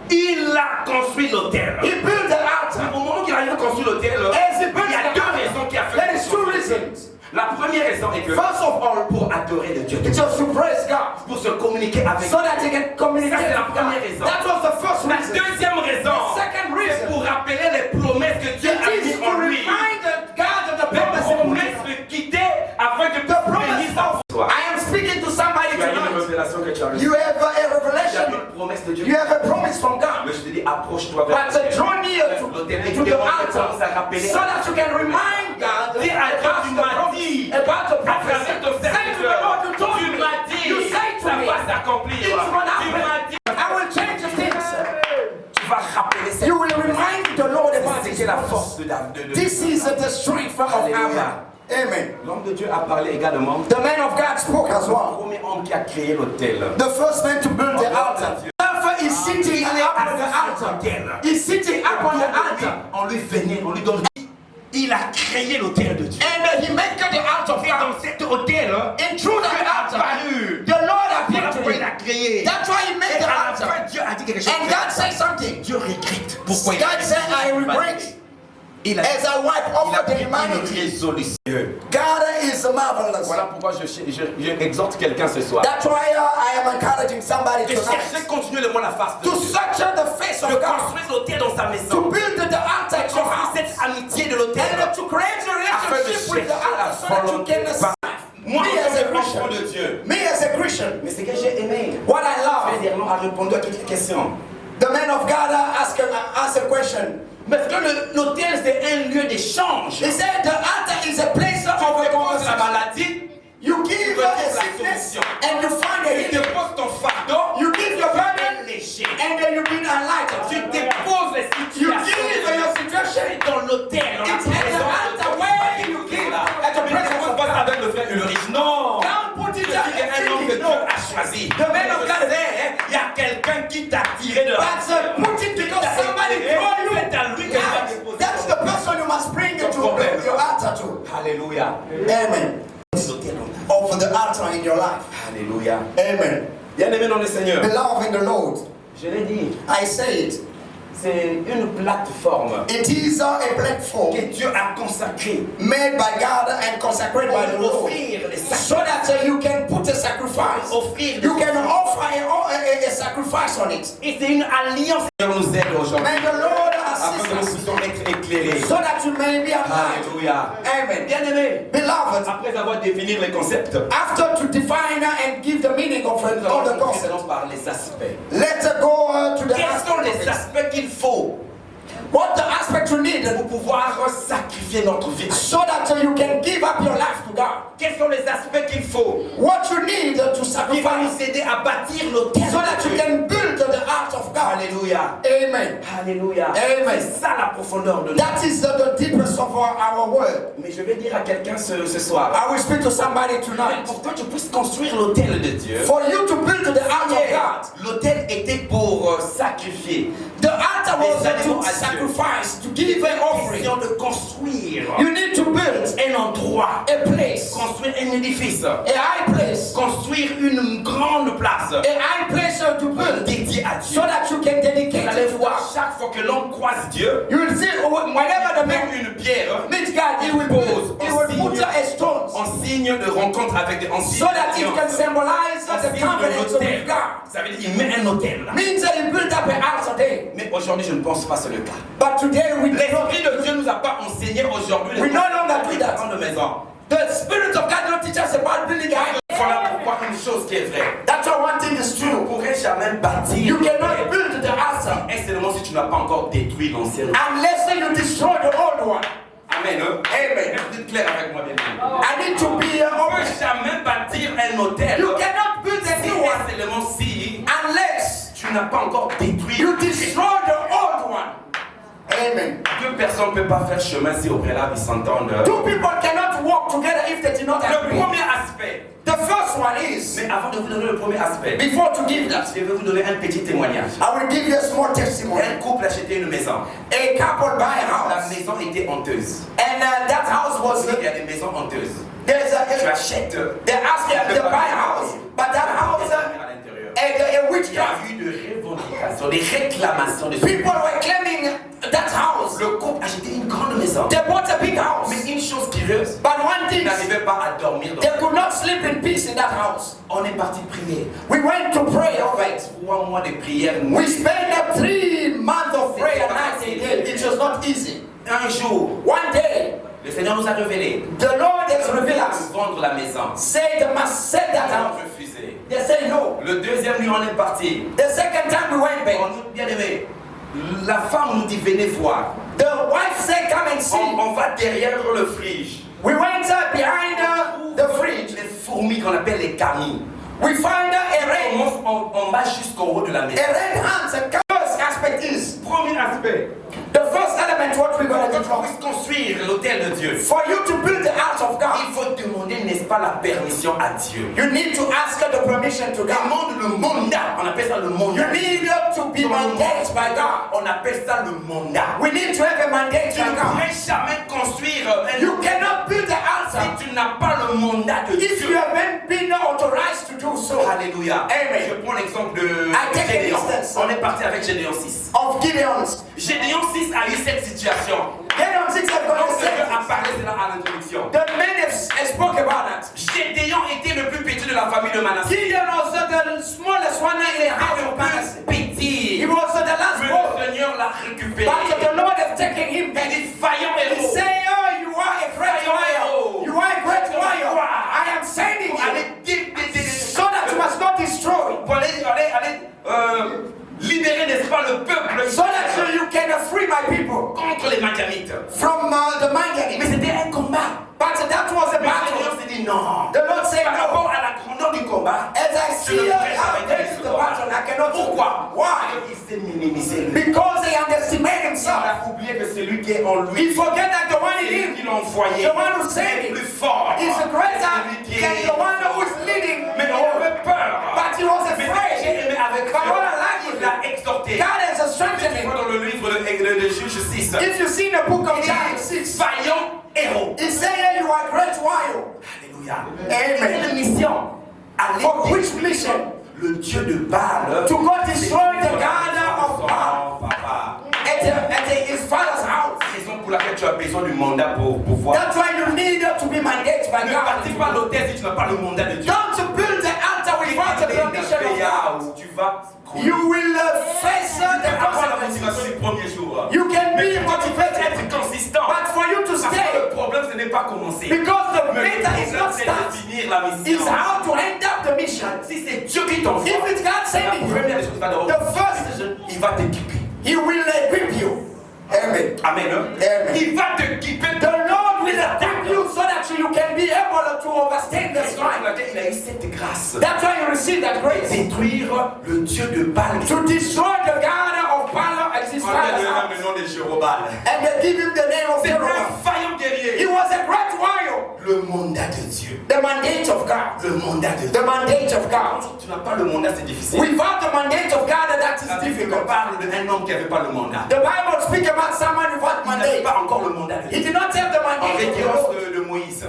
il a construit l'autel. he built the altar. Au moment qu'il a construit l'autel, As he il built y a the deux altar, raisons qui a fait. there is two reasons. La première raison est que First of all, pour adorer le Dieu, it's just to praise God, pour se communiquer avec so that you can communicate Ça, c'est la with première God. raison. That was the first La reason. deuxième raison, Second c'est reason, pour rappeler les promesses que Dieu it a is mises to en lui. remind God of the Les promise in promesses de quitter afin que The tu promise bénisses of, toi. I am speaking to somebody Tu as une tonight. révélation que tu as reçue. You have a Tu as revelation. une promesse de Dieu. You have a promise from God. Mais je te dis, approche-toi vers But draw near to l'autel et the tu commences à altar, rappeler. so that you can remind God Dis à Dieu, tu m'as dit, about the à travers prophecy. ton Say to the Lord, you told tu me. m'as dit, You say to ça me, va s'accomplir. it's gonna Tu happen. m'as dit, I will change the things. tu vas rappeler cette You will remind the Lord about c'est His la promise. force de David. This is the strength of Alléluia. Abraham. Amen. L'homme de Dieu a parlé également. The man of God spoke as Le well. premier homme qui a créé l'autel. The first man to build the altar. Alpha is sitting up on the altar. He's sitting up on the altar. On lui venait, on lui donne. Il a créé l'autel de Dieu. And he made the altar of Et God. dans cet autel, And through the altar, apparu. the Lord Voilà appeared to pourquoi il him. a créé. That's why he made Et the à la fin, altar. Dieu a dit quelque chose. And God said something. Dieu regrette. Pourquoi il a God fait said, ça? I regret Il a as I wipe il over a the pris une humanity. résolution. God is marvelous. Voilà pourquoi je exhorte quelqu'un ce soir. That's why I am encouraging somebody De chercher tonight continuellement la face de to Dieu. search the face De of God, construire l'autel dans sa to maison. build the altar at your Construire house, cette amitié de l'autel. and to create a relationship with the altar so that you can Moi, me as a en tant Christian, qu'enfant de Dieu. me as a Christian, Mais ce que j'ai aimé, what I love, Frédéric a répondu à toutes les questions. the man of God asked a question. Parce que l'autel, c'est un lieu d'échange. He said the altar is a place of a Tu déposes la conversation. maladie, You give tu a déposes la sickness solution. and you find a Tu healing. déposes ton fardeau, You give your tu burden es léger. and then you bring enlightened. Tu déposes les You situations. give your situation. C'est dans l'autel, dans la It's at the présence de altar Dieu. where you give at the Mais presence ne of pas God. avec le frère Ulrich. Non. Don't put it Je dis qu'il y a un homme que there. Dieu No. a choisi. The man of God Il y a quelqu'un qui t'a tiré de là. But put it because somebody draw you. C'est à lui que tu vas Yeah, déposer. that's the person you must bring into your altar to. Alléluia. Amen. Of the altar in your life. Alléluia. Amen. Bien-aimé dans le Seigneur. Beloved in the Lord, Je l'ai dit, I say it. c'est une plateforme It is a platform que Dieu a consacrée made by God and consecrated by the pour Lord, offrir les so sacrifices. that you can put a sacrifice. Offrir You can offer a sacrifice on it. Et c'est une alliance. Seigneur nous aide aujourd'hui. May the Lord Afin que nous assist us puissions être éclairés. so that you may be alive. Alléluia. Amen. Bien-aimé, Beloved, après avoir défini les concepts, after to define and give the meaning of nous all the allons concepts, par les aspects. let's go to the Quels sont les aspects. aspects qu'il faut What the aspect you need pour pouvoir sacrifier notre vie? so that you can give up your life to God. Quels sont les aspects qu'il faut What you need to qui va nous sacrifice aider à bâtir l'autel? so that you can build the heart of God. Alléluia. Amen. Alléluia. Amen. C'est ça la profondeur de nous. That is the deepest of our word. Mais je vais dire à quelqu'un ce soir, I will speak to somebody pour tonight. que tu puisses construire l'autel de Dieu, For you to build the heart of God, l'autel était pour sacrifier. the altar was Les animaux to à Dieu. sacrifice, to give an offering. Question de construire You need to build un endroit, a place, construire un édifice, a high place, construire une grande place a high place to build, dédiée à Dieu. so that you can dedicate Vous allez it to voir, God. chaque fois que l'homme croise Dieu, You will see whenever the même man une pierre meets God, he will put a stone en signe de rencontre avec Dieu, en signe so that it can d'alliance, symbolize en the signe de covenant l'autel. with God. Ça veut dire qu'il met un autel là. Means that he built up an altar there. Mais aujourd'hui, je ne pense pas que c'est le cas. But today we do not. L'Esprit de Dieu ne nous a pas enseigné aujourd'hui We no longer do that. de maison. The Spirit of God don't teach us about building a house. Voilà pourquoi une chose qui est vraie. That's why one thing is Tu ne true. pourrais jamais bâtir You cannot build the altar et seulement si tu n'as pas encore détruit l'ancien. unless say you destroy the old one. Amen. Amen. Vous êtes clair avec moi, bien sûr. I need to be On ne open. peut jamais bâtir un hôtel. You cannot build a Si new one seulement si unless tu n'as pas encore détruit. you destroy the old one. Amen. Deux personnes ne peuvent pas faire chemin si au préalable ils s'entendent. Two people cannot walk together if they do not Le agree. premier aspect. The first one is, Mais avant de vous donner le premier aspect, before to give that, je vais vous donner un petit témoignage. I will give you a small testimony. Un couple achetait une maison. A couple buy a La house, maison était honteuse. and that house was, Il y a des maisons honteuses. there's Tu a, achètes. they asked them to buy a house, but that house, à l'intérieur. a Il y a witchcraft. eu de revendications, des réclamations de People were claiming that house. Le couple achetait une grande maison. They bought a big house, Mais une chose curieuse, but one ils thing, n'arrivaient pas à dormir dans. they could not sleep in peace in that house. On est parti prier. We went to pray of it. 3 mois de prière. We spent 3 months of prayer night and day. It was not easy. Un jour, One day, le Seigneur nous a révélé. the Lord has revealed us. Vendre la maison. Say they must sell that On a house. refusé. They say no. Le deuxième nuit, on est parti. The second time we went On back, nous bien aimé. La femme nous dit venez voir. the wife said, "Come and see." On va derrière le frige. We went behind the fridge. Les fourmis qu'on appelle les camis. We found a red, On va jusqu'au haut de la maison. a red hand. The first aspect is Premier aspect. the first element. What we're going to Quand do tu puisses construire l'autel de Dieu, for you to build the house of il God, faut demander, n'est-ce pas, la permission à Dieu. you need to ask the permission to God. Demande le mandat. On appelle ça le You mandat. need to be mandated by God. On appelle ça le mandat. We need to have a mandate Tu ne by God. pourrais jamais construire un You cannot build the house si tu n'as pas le mandat de if you Dieu. haven't been authorized to do so. Alléluia. Amen. Je prends l'exemple de I take an Gédéon. instance. On est parti avec Gédéon 6. Of Gideon's. Gédéon 6 a eu cette situation. Gideon 6 have got Donc a Dieu a set. parlé de là à l'introduction. The men have spoke about that. Gédéon était le plus petit de la famille de Manassé. Gideon was the smallest one in the house of Manasseh. Petit. He was the last Mais born. le Seigneur l'a récupéré. But the Lord has taken him Il back. dit vaillant He héros. say, "Oh, you are a great warrior. You are a great warrior. I am sending you so that you must not destroy. Pour aller libérer, n'est-ce pas, le peuple So that you can free my people contre les Madianites. from the Mais Midianites." c'était un combat. But that was a Mais le battle. Seigneur s'est dit non. The Lord said, Par "No. rapport à la grandeur du combat, As I see je ne prêche how avec great is the battle, I cannot." Pourquoi? Why? Il s'est minimisé lui. Because they underestimate Il himself. a oublié que celui qui est en lui, He forget that the one in celui him qui l'a envoyé, The one who sent est him plus fort. is greater Celui qui than est- the one who is leading. Mais il avait peur. But he was Mais ce que j'ai afraid. aimé avec But what I Dieu, like il with l'a God exhorté. has strengthened Tu him. vois dans le livre de Juge 6. If you see the book of Il John dit 6, vaillant héros. he said, "You are great warrior." Alléluia. Amen. Quelle mission? Aller For which mission? le Dieu de Baal. To go destroy the God of Baal Papa. at his father's house. Raison pour laquelle tu as besoin du mandat pour pouvoir. That's why you need to be mandated by Ne bâtis God. pas l'autel si tu n'as pas le mandat de Dieu. Don't build the altar without the permission of God. Où tu vas couler. You will face the Après la motivation consequences. du premier jour. You can Mais be quand tu veux motivated, être consistant. but for you to Parce que stay, le problème ce n'est pas commencer. because the Mais le matter is problème not c'est start, de finir la it's mission. how to end up the mission. Si c'est Dieu qui t'envoie, If it's God la sending you, première des choses qu'il va d'abord the faire, first, il va t'équiper. He will equip you. Amen. Amen. Amen. Il va t'équiper. The Lord will equip you so that you can be able to overstand the C'est pour strife. laquelle il a eu cette grâce. That's why you receive that grace. Détruire le Dieu de Baal. To destroy the God of Baal at his On lui a father's donné house. le nom de Jérobal. And they give him the name of C'est un Jeroboam. vaillant guerrier. He was a great warrior. Le mandat de Dieu. The mandate of God. Le mandat de Dieu. The mandate of God. Quand tu n'as pas le mandat, c'est difficile. Without the mandate of God, that is La Bible difficult. parle d'un homme qui n'avait pas le mandat. The Bible speaks about someone without Il n'avait mandate. pas encore le mandat de He Dieu. did not have the En mandate of the référence Lord. de Moïse.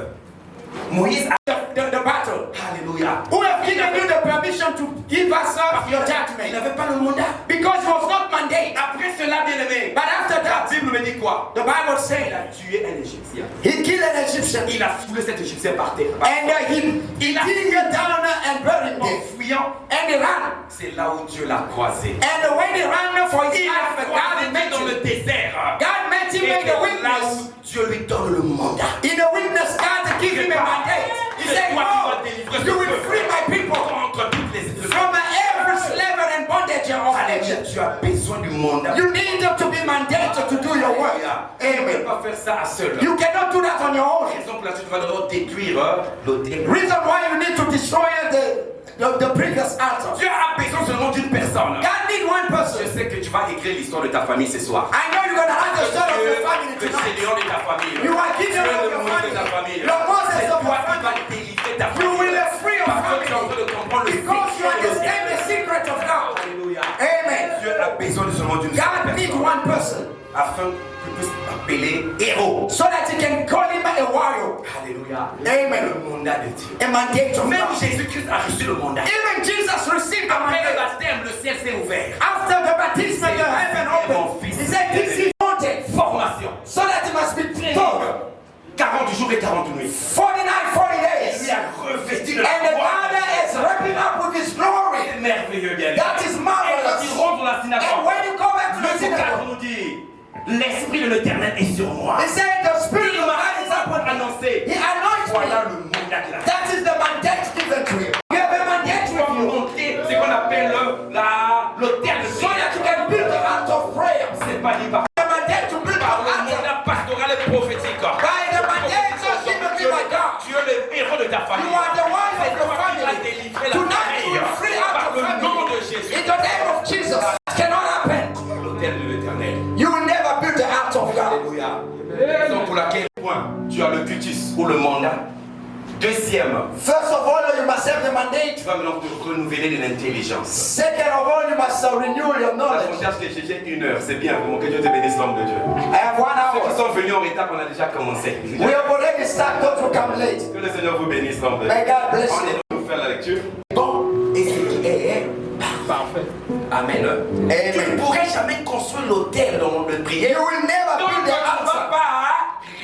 Moïse a... The battle. Alléluia. Who have given you the permission to give us your Il judgment? n'avait pas le mandat. Because it was not mandate. Après cela, bien aimé, But after la that, Bible me dit quoi? the Bible Il said a tué un Égyptien. he killed an Egyptian. Il a foulé cet Égyptien par terre. And he dig it down and buried En him. fuyant, And he ran. c'est là où Dieu l'a croisé. And when he ran for his Il life, a God croisé met dans le him. désert. God met him Et in the c'est là wilderness. où Dieu lui donne le mandat. In the wilderness, God give him a mandate. He said, "Oh, you will free my people Contre toutes les from every slavery and bondage of Alléluia, Egypt. tu as besoin du mandat. You need to be Tu mandate to do your work. Tu ne peux Amen. pas faire ça à seul. You cannot do that on your own. Raison pour laquelle tu vas devoir détruire l'autel. Reason why you need to destroy the previous altar. Dieu a besoin seulement d'une personne. God need one person. Je sais que tu vas écrire l'histoire de ta famille ce soir. I know you're going to have the story of your family Que tonight. c'est Léon de ta famille. You are Tu Gideon es of le your Moïse de ta famille. family. Your Moses C'est of toi your qui vas family. délivrer ta You will famille. free your Parce que tu es en train family. de comprendre le Because you secret de understand the secret of God. Alléluia. Amen. Dieu a besoin de seulement d'une seule God needs personne one person afin qu'il puisse appeler héros. so that he can call him a warrior. Alléluia. Amen. Le mandat de Dieu. A mandate of Même God. Jésus-Christ a reçu le mandat. Even Jesus received a Après le mandate. baptême, le ciel s'est ouvert. After the baptism, the heaven opened. He said, this is wanted. Formation. So that it must be taught. 40 jours et 40 nuits. 49, 40 Il days. lui a revêtu de la And the gloire. Father is wrapping up with his glory. C'est merveilleux, bien. That is Et quand marvelous. il rentre dans la And synagogue, when you go back to le the synagogue, 4 nous dit, l'Esprit de l'Éternel est sur moi. he said, the Spirit Il of m'a God is upon me. annoncé. He anoints Voilà me. le mandat qu'il a. That is the mandate given to you. You have a mandate Tu vas with you. monter ce qu'on appelle l'autel de So that you prière. can build the heart of prayer. C'est pas dit par The mandate to build the le heart. mandat pastoral et prophétique. By the mandate so given to you by God. Tu es le héros de ta famille. You are the one C'est of your toi qui vas family. délivrer la Tonight you famille will free out par your le nom de family. Jésus. In the name of Jesus. That cannot happen. L'autel de l'Éternel. You will never build the heart of God. Alléluia. Raison pour laquelle, point, tu as le cutis ou le mandat. Deuxième, First of all, you must have the mandate. tu vas maintenant te renouveler de l'intelligence. Second of all, you must renew your On knowledge. cherche que j'ai 1 heure, c'est bien, vraiment que Dieu te bénisse, l'homme de Dieu. I have 1 Ceux qui hour. sont venus en retard, on a déjà commencé. We have already started to come late. Que le Seigneur vous bénisse, l'homme de Dieu. May God bless On you. est pour faire la lecture. Bon, et ce qui est parfait. Amen. Tu ne Amen. pourrais jamais construire l'autel dans le monde de prière. You will never Donc, build tu the ne vas altar pas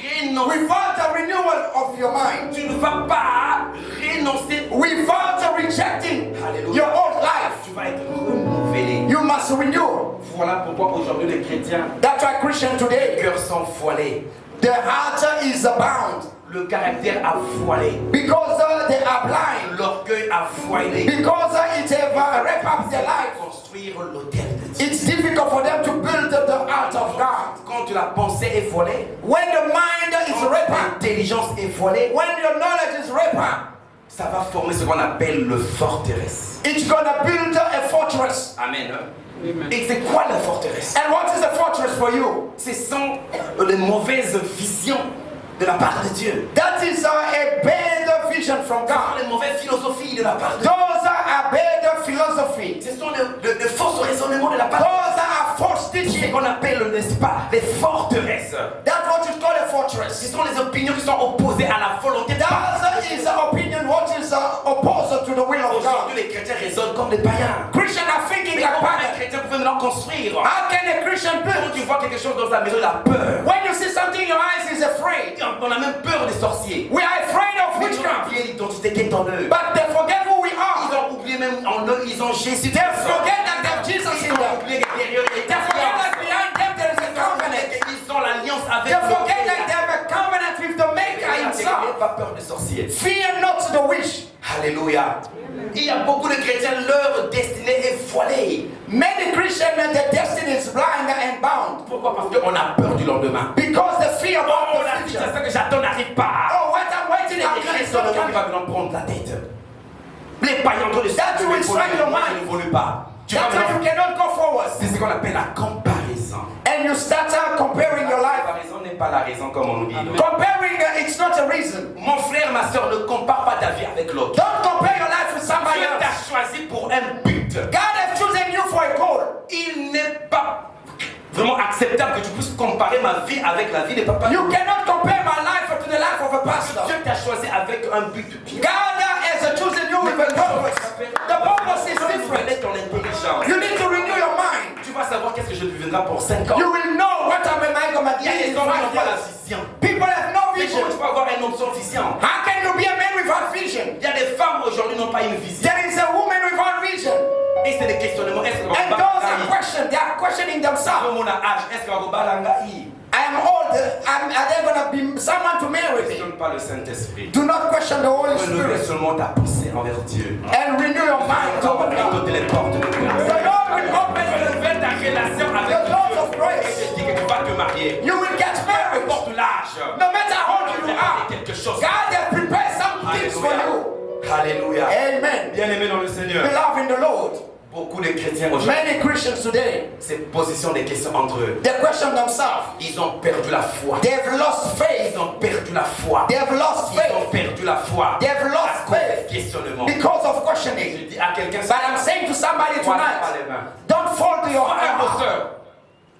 renoncer. without a renewal of your mind. Tu ne vas pas renoncer. Without rejecting Alléluia. your old life. Tu vas être renouvelé. You must renew. Voilà pourquoi aujourd'hui les chrétiens, That's why Christian les today, cœurs sont voilés. the heart is bound. Le caractère a voilé. Because they are blind. L'orgueil a voilé. Because it have wrapped up their life. Construire l'autel de Dieu. It's difficult for them to build the heart of God. Quand la pensée est voilée, When the mind is quand wrapped up, l'intelligence est voilée, when your knowledge is wrapped up, ça va former ce qu'on appelle le forteresse. it's gonna build a fortress. Amen. Et c'est quoi la forteresse? And what is a fortress for you? Ce sont les mauvaises visions de la part de Dieu. That is a bad vision from Ce sont God. les mauvaises philosophies de la part de Dieu. Those are bad philosophy. Ce sont les fausses raisonnements de la part de Those are false Dieu. Ce teaching. qu'on appelle, n'est-ce pas, les forteresses. That's what is called a Ce fortress. sont les opinions qui sont opposées à la volonté de Dieu. That is an opinion what is opposed to the will of God. Aujourd'hui, les chrétiens raisonnent comme des païens. Christians are thinking Mais like comment un pagans. chrétien peut maintenant construire? How can a Christian Quand build? tu vois quelque chose dans sa maison, il a peur. When you see something, your eyes is afraid. On a même peur des sorciers. We are afraid of Mais ils ont witchcraft. oublié l'identité qui est en eux. But they forget who we Ils are. ont oublié même en eux, ils ont Jésus. They forget that they have Jesus Ils in ont them. oublié que derrière eux, il y a They forget that behind them there is a covenant. Ils ont l'alliance avec They le forget that they have a covenant with the Maker N'ayez himself. pas peur des sorciers. Fear not the wish. Alléluia. Il y a beaucoup de chrétiens, leur destinée est voilée. Many Christians, their destiny is blind and bound. Pourquoi? Parce qu'on a peur du lendemain. Because the fear Oh, about la the vie, future. c'est ça que j'attends n'arrive pas. Oh, what I'm waiting Les on chrétiens is not qui coming. va venir prendre la tête. Les païens entre les That will strike your moi mind. je ne vole pas. Tu vas That's why you maintenant- cannot go forward. C'est ce qu'on appelle la comparaison. And you start comparing your La life. comparaison n'est pas la raison comme on nous dit. Comparing, it's not a reason. Mon frère, ma soeur, ne compare pas ta vie avec l'autre. Don't compare your life with somebody Dieu t'a else. choisi pour un but. God has chosen you for a goal. Il n'est pas vraiment acceptable que tu puisses comparer ma vie avec la vie de papa. You cannot compare my life to the life of a pastor. Dieu t'a choisi avec un but bien. God has chosen you with a purpose. The purpose is different. Renouveler ton intelligence. You need to renew your mind. Tu vas savoir qu'est-ce que je deviendrai pour 5 ans. You will know what am I going to Il y a be des in hommes qui n'ont 5 pas la years. vision. People have no Mais comment vision. tu peux avoir un homme sans vision? How can you be a man without vision? Il y a des femmes aujourd'hui qui n'ont pas une vision. There is a woman without vision. Et c'est des questionnements. Est-ce que And those are questions. They are questioning themselves. mon âge, est-ce que va balangaï? I am old. Are there going to be someone to marry me? Questionne pas le Saint-Esprit. Do not question the Holy Renouvelle Spirit. seulement ta pensée envers Dieu. And renew your mind toward Il God. t'ouvre les portes de The grâce. Lord will open Fais ta relation avec the doors of Dieu. grace. Et je dis marier. You will get Peu married. importe l'âge. No matter how old you are, Quelque chose. God has prepared some things for you. Alléluia. Amen. Bien-aimé dans le Seigneur. Beloved in the Lord. Beaucoup de chrétiens aujourd'hui, Many Christians today, se positionnent des questions entre eux. they question themselves. Ils ont perdu la foi. They've lost faith. Ils ont perdu la foi. They've lost Ils ont faith. perdu la foi. They've À lost cause faith des questionnements. because of Je questioning. dis à quelqu'un, But I'm saying to somebody croise pas tonight, les mains. don't fall to your Sois un heart. bosseur.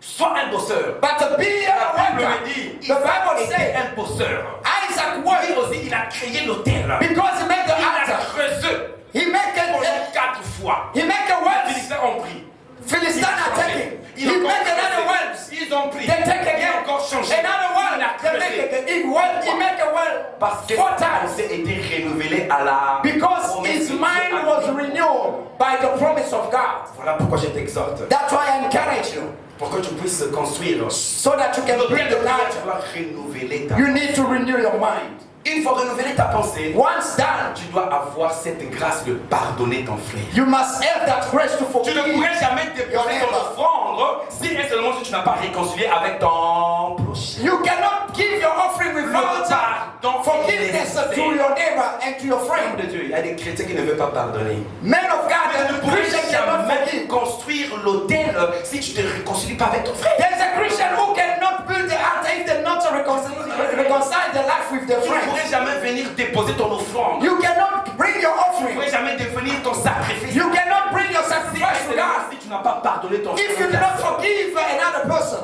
Sois un bosseur. But to be La a Bible worker, me dit, the Bible était says un bosseur. Isaac Lui worked aussi, il a créé l'autel. because he made the Il a altar. creusé He make pendant a 4 fois. he make a Les wells. Philistins ont pris. Philistines are taking. He Ils ont make encore another creusé. wells. Ils ont pris. They take Ils again. ont encore changé. Another well. Il a They make creusé. it. He make a well Parce que 4 sa times. pensée était renouvelée à la Because promesse his de Dieu mind à was lui. renewed by the promise of God. Voilà pourquoi je t'exhorte. That's why I encourage you, Pour que tu puisses construire. so that you can L'autel build de the prière, tu altar. dois renouveler ta You need to renew your mind. Une fois renouvelé ta pensée, Once done, tu dois avoir cette grâce de pardonner ton frère. you must have that grace to Tu forgive. ne pourrais jamais déposer ton neighbor. offrande si et seulement si tu n'as pas réconcilié avec ton prochain. You cannot give your offering without pardon forgiveness to your neighbor and to your Homme friend. de Dieu, il y a des chrétiens qui ne veulent pas pardonner. Men of God Tu ne and pourrais Christians cannot jamais forgive. construire l'autel si tu ne te réconcilies pas avec ton frère. There's a Christian who cannot build the altar if they not reconcile the life with their Tu ne friends. pourrais jamais venir déposer ton offrande. You cannot bring your Tu ne offering. pourrais jamais devenir ton sacrifice. You cannot bring your Si sacrifice to God si tu n'as pas pardonné ton if you do frère. not forgive another person.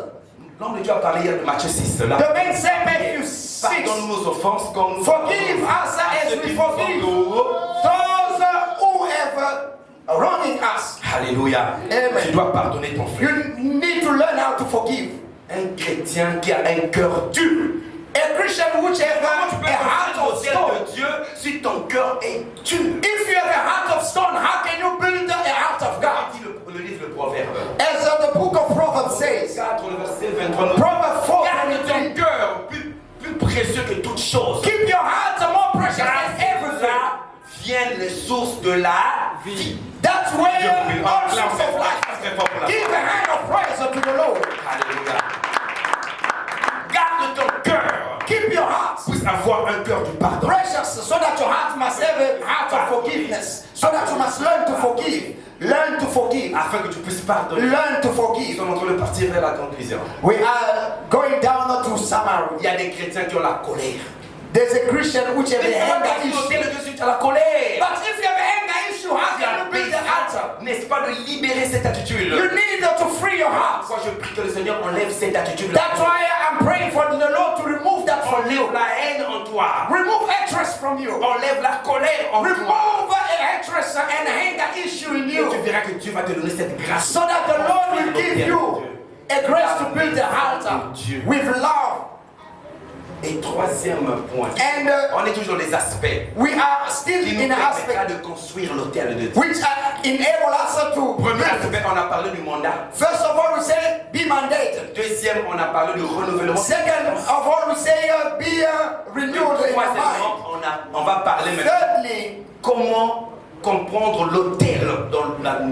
L'homme de Dieu a parlé hier de Matthieu 6. Là. The man said Matthew 6. Pardonne nos offenses comme nous Forgive us as we forgive those who have wronging us. Alléluia. Amen. Tu dois pardonner ton frère. You need to learn how to forgive. Un chrétien qui a un cœur dur. A Christian which have Comment tu peux a heart construire of l'autel stone. de Dieu si ton cœur est dur? If you have a heart of stone, how can you build a heart of God? Dit le livre de Proverbe. As the book of Proverbs says, 4, le verset 23. Proverbs Garde ton 4:23. cœur plus précieux que toute chose. Keep your heart more precious Car than everything. là viennent les sources de la vie. That's where all Acclame sorts of très fort pour life. la Give a hand of praise unto the Lord. Alléluia. Garde ton cœur. Keep your heart Puisse avoir un cœur du pardon. precious, so that your heart must have a heart of forgiveness. So that you must learn to forgive. Learn to forgive. Afin que tu puisses pardonner. Learn to Ils forgive. sont en train de partir vers la conclusion. We are going down to summary. Il y a des chrétiens qui ont la colère. There's a Christian which have Mais an comment anger tu issue. l'autel de Dieu tu as la colère? But if you have an anger issue, how can you build the altar? N'est-ce pas de libérer cette attitude? You need to free your heart. Pourquoi je prie que le Seigneur enlève cette attitude? That's why I'm praying for the Lord to remove that from you. Enlève la haine en toi. Remove hatred from you. Enlève la colère en toi. Remove a hatred and anger issue in Et tu you. verras que Dieu va te donner cette grâce. So that the Lord will give you a grace to build the altar with love. Et troisième point. And On est toujours dans les aspects we are still qui in nous an permettra aspect de construire l'autel de Dieu. which enable us to Premier build. aspect, on a parlé du mandat. First of all, we say be mandated. Deuxième, on a parlé du renouvellement. Second of all, we say be renewed in your mind. Troisièmement, on va parler maintenant Thirdly, comment comprendre l'autel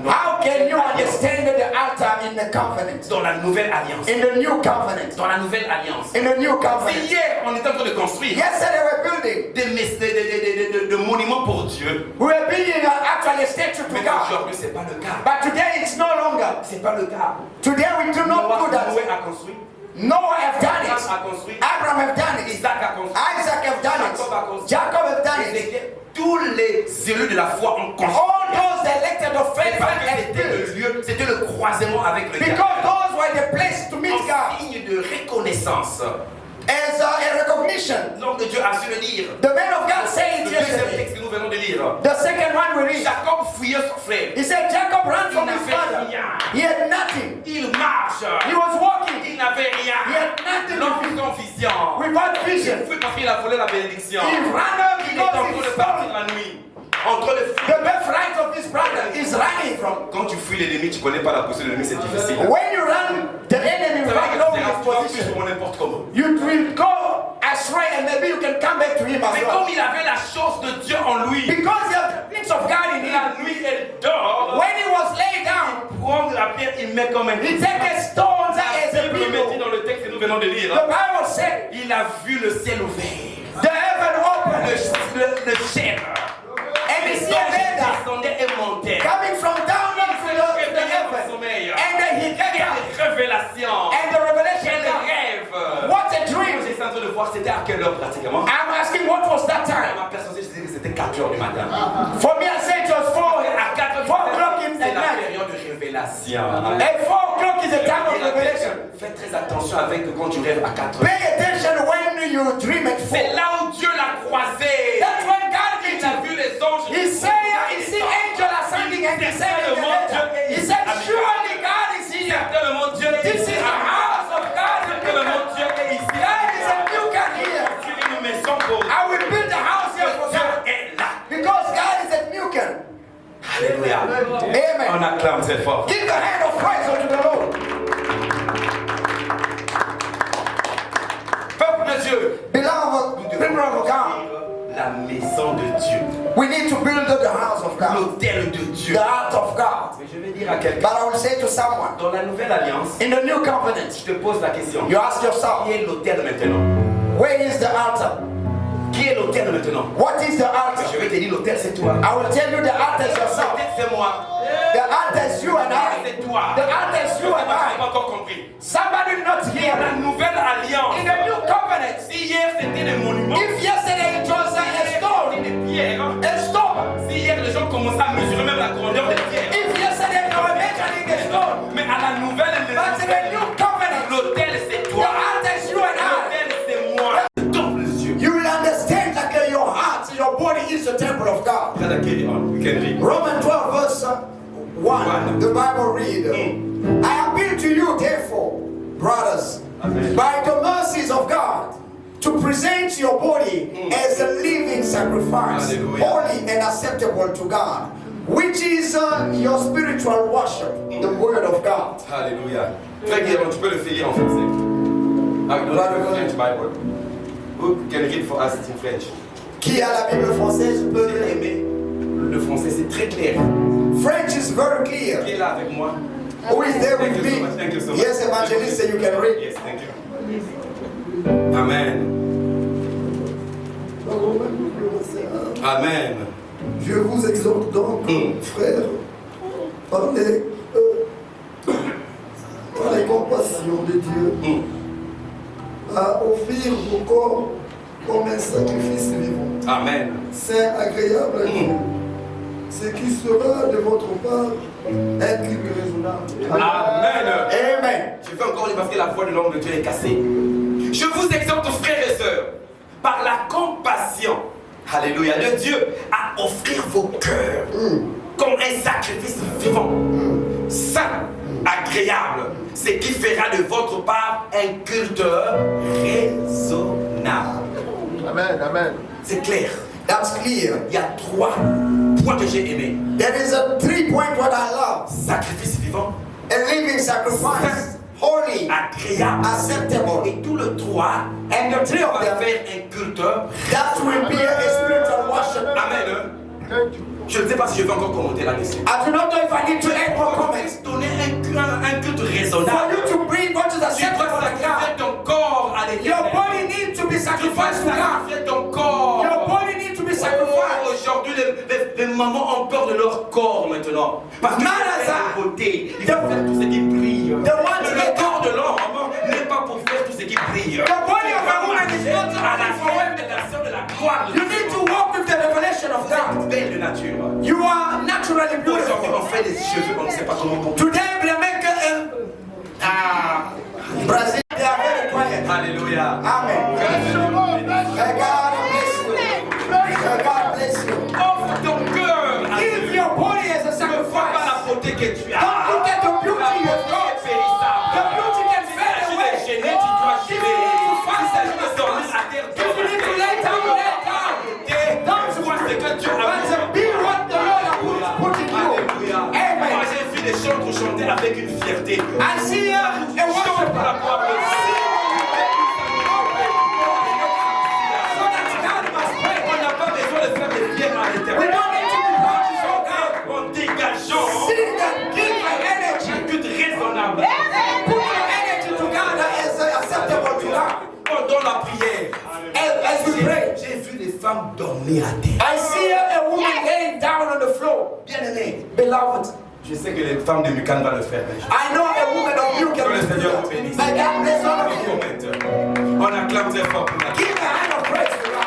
how can you understand the altar in the covenant? dans la nouvelle alliance. In the new covenant. Dans la nouvelle alliance. In the new C'est covenant. hier, on était en train de construire Yesterday we're building. des monuments pour Dieu. We are building actually a statue to Mais God. aujourd'hui, c'est pas le cas. But today it's no longer. C'est pas le cas. Today we do not do Noé that. a construit. Noah have done Abraham it. a construit. Abraham have done it. Isaac a construit. Isaac have done Jacob a it. construit. Jacob have done it. Ézéchiel. Tous les élus de la foi ont construit. All those elected of faith C'est parce que have c'était le built. lieu, c'était le croisement avec le Because those were the place to meet En God. signe de reconnaissance. As a recognition. L'homme de Dieu a su le dire. The man of God said Le it deuxième yesterday. texte que nous venons de lire. The second one we read. Jacob fuyait son frère. He said Jacob ran from Il his n'avait father. rien. He had nothing. Il marche. He was walking Il n'avait rien. He had nothing. L'homme sans vision. without vision. Il fuit parce qu'il a volé la bénédiction. He ran up Il est en train because de he partir stole la nuit. En train de fuir. the birthright of his brother is running from. Quand tu fuis l'ennemi, tu ne connais pas la position de l'ennemi, c'est difficile. When you run, the enemy C'est will vrai not que know tu his vas fuir position. sur n'importe comment. You will go astray and maybe you can come back to him as Mais well. comme il avait la chose de Dieu en lui, Because you have the things of God in him. la nuit, elle dort. When he was laid down, Prendre la pierre, il met comme un he take a stone as a Bible me dit pillow. dans le texte que nous venons venons de lire. The Bible said, Il a vu le ciel ouvert. the heaven opened, Le ciel. and he Les see a anges ladder descendaient et montaient. coming from down into the heaven. And then he got up, Révélation. and the revelation Quel came. rêve. What a Quand dream! j'étais en train de voir, c'était à quelle heure pratiquement? I'm asking, what was that time? Ma personne, je disais que c'était 4 heures du matin. For me, I said it was 4 À 4 heures du 4 o'clock matin, in c'est the la night. période de révélation. And 4 o'clock is the time of revelation. Fais très attention avec quand tu rêves à 4 heures. Pay attention when you dream at 4. C'est là où Dieu l'a croisé. That's when God Il did a it. vu les anges. He said, he see angel ascending and descending. He said, surely God is here. Certainement Dieu est This is ici. the house of God. Certainement Dieu est ici. God is a new God here. Construire une maison pour I will build a house here for Dieu God. est là. Because God is a new God. Alléluia. On Amen. acclame très fort. Give the hand of praise unto the Lord. Peuple de Dieu. Beloved, people of God, construire la maison de Dieu. we need to build the house of God. L'autel de Dieu. The heart of God. Mais je vais dire à quelqu'un. But I will say to someone, Dans la nouvelle alliance, in the new covenant, je te pose la question. you ask yourself, Qui est l'autel maintenant? where is the altar? Qui est l'autel maintenant? What is the Je altar? vais te dire l'autel c'est toi. I will tell you the altar is yourself. L'autel c'est moi. The altar is you and I. C'est toi. The altar is you and Tu n'as I. pas encore compris. Somebody not Dans here. la nouvelle alliance, In the new covenant, si hier c'était des monuments, if yesterday it was a c'était stone, des pierres. a stone. Si hier les gens commençaient à mesurer même la grandeur des pierres. If yesterday they were measuring a stone, Mais à la nouvelle but in the new covenant, l'autel c'est the toi. altar is you and I. L'autel c'est moi. Dans les yeux. You will understand that your heart, your body is the temple of God. You can read. Romans 12 verse 1, the Bible read, I appeal to you therefore, brothers, by the mercies of God, to present your body as a living sacrifice, Hallelujah. holy and acceptable to God, which is your spiritual worship, the word of God. Alléluia. Très bien, tu peux le faire en français. Avec the French Bible. Who can read for us in French? Qui a la Bible française peut J'ai aimé. Le français c'est très clair. French is very clear. Qui est là avec moi? Who is there with Thank you so much, thank you so me? much. Yes, evangelist, you can read. Yes, thank you. Amen. Amen. Je vous exhorte donc, frères, par les compassions de Dieu, à offrir vos corps comme un sacrifice vivant, Amen. saint, agréable à Dieu, ce qui sera de votre part un culte raisonnable. Amen. Amen. Je vais encore lire parce que la voix de l'homme de Dieu est cassée. Je vous exhorte, frères et sœurs, par la compassion, alléluia, de Dieu, à offrir vos cœurs comme un sacrifice vivant, saint, agréable, ce qui fera de votre part un culte raisonnable. Amen, amen. C'est clair. That's clear. Il y a 3 points que j'ai aimés. There is a 3-point what I love. Sacrifice vivant, A living sacrifice, holy, agréable. acceptable. Et tout le 3, And the 3 on of va them, faire un culte. that will be a spiritual worship. Amen. Je ne sais pas si je vais encore commenter là-dessus. I do not know if I need to add more comments. Donner un culte For raisonnable. you to bring what is Tu dois acceptable to sacrifier God, ton corps à your l'Éternel. body needs to be Tu dois sacrificed to God. sacrifier ton corps. Your body needs to be Oh, sacrificed. aujourd'hui, les mamans ont peur de leur corps maintenant. Parce que Malasa. la beauté, il faut faire tout ce qui brille. The one to Le make corps de l'homme n'est pas pour faire tout ce qui brille. The body of a woman is not À la only for women. révélation de la gloire de You need to walk with the revelation of God. belle de nature. You are naturally Aujourd'hui, beautiful. on fait des cheveux, on ne sait pas comment on Today, they make Brazil, they are very quiet. Alléluia. Amen. May God bless you. May God bless you. Offre ton cœur à Give Dieu. your body as a Ne vois pas sacrifice. la beauté que tu as. Don't look at the beauty La you have beauté got. est périssable. The beauty can fade Si away. tu es gêné, tu dois If you gêner. need to Il fast, s'agit de dormir à terre. if you need to lay down, lay down. Don't vois ce que Dieu a But be what the Lord has put in you. Alléluia. Moi Amen. j'ai vu des chantres chanter avec une fierté. I see a Chante pour la worshiper. gloire de Dieu. So that God must pray. On n'a pas besoin de faire des pierres à We l'éternel. don't need to be righteous, oh God. En dégageant Sing and give my energy. un culte raisonnable. Put your energy to God as acceptable dormir à terre. I see a woman laying down on the floor. Bien-aimé, Beloved, je sais que les femmes de Mukan vont le faire. Mais I know a woman of you que can le do Seigneur vous that. bénisse. May God bless all of you. On acclame très fort pour la Give a hand of praise to God.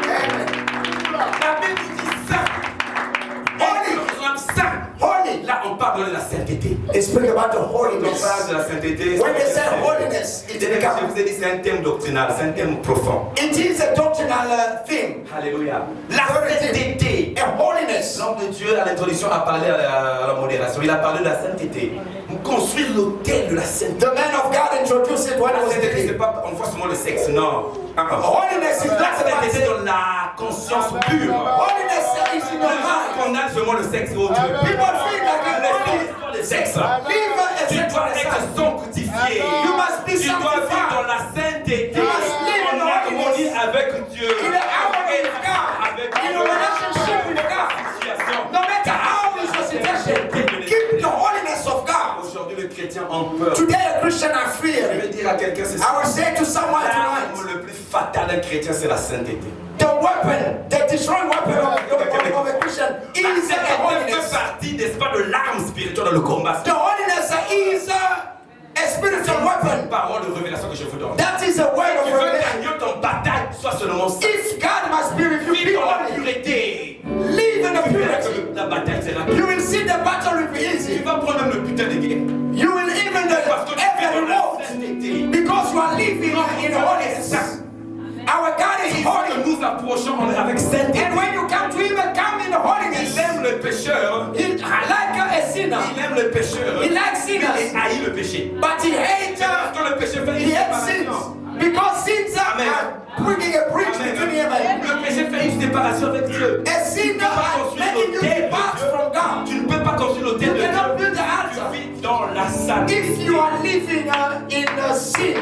Amen. La Bible dit ça. Holy. Ça. Holy. Là, on parle de la sainteté. They speak about the Quand on holiness. parle de la sainteté, When they say holiness, je it's vous ai dit, c'est un thème doctrinal, c'est un thème profond. it is a doctrinal theme. Alléluia. La sainteté. A holiness. L'homme de Dieu, à l'introduction, a parlé à la modération. Il a parlé de la sainteté. Construire l'autel de la sainteté. The man of God introduced it when La he was sainteté, c'est there. pas, on voit seulement le sexe, non. Holiness is La not about sainteté sex. dans la conscience pure. Holiness is in your mind. On a seulement le sexe, oh Dieu. People feel like Laisse le sexe. live a Tu dois sexual être life. sanctifié. You must be Tu dois vivre sanctified. dans la sainteté. You must live in En harmonie holiness. avec Dieu. In the harmony with God. Avec In a relationship with God. No matter how is your situation, keep the holiness of God. Aujourd'hui, le chrétien en peur. Today a Christian are Je vais fearing. dire à quelqu'un, c'est I will say to someone l'arme tonight, le plus fatal d'un chrétien, c'est la sainteté. the weapon, the destroying weapon of a Christian is La the sainteté fait holiness. partie, n'est-ce pas, de l'arme spirituelle dans le combat. The holiness is a spiritual Une weapon. parole de révélation que je vous donne. That is a word Tu of veux revelation. gagner ton bataille, sois seulement saint. If God must be with you, Vis be dans la holy. pureté. Live in the Tu verras purity. que la bataille sera You will see the battle will be Tu easy. vas prendre même le putain de guerre. You will even Parce que tu vis ever dans la remote sainteté. because you are living in holiness. Our God is Il faut holy. que nous approchons avec sainteté. And when you come to Him and come in holiness, Il aime le pécheur. He like a sinner. Il aime le pécheur. He likes Mais il sinners, haït le péché. but He hates Parce que le péché fait He une hates sins séparation. because sins Amen. are bringing a bridge between Him and Le péché fait une séparation avec Dieu. a sinner are making you depart from God. Tu ne peux pas construire l'autel de You cannot Dieu. build the altar Tu vis dans la sainteté. if you are living in sins.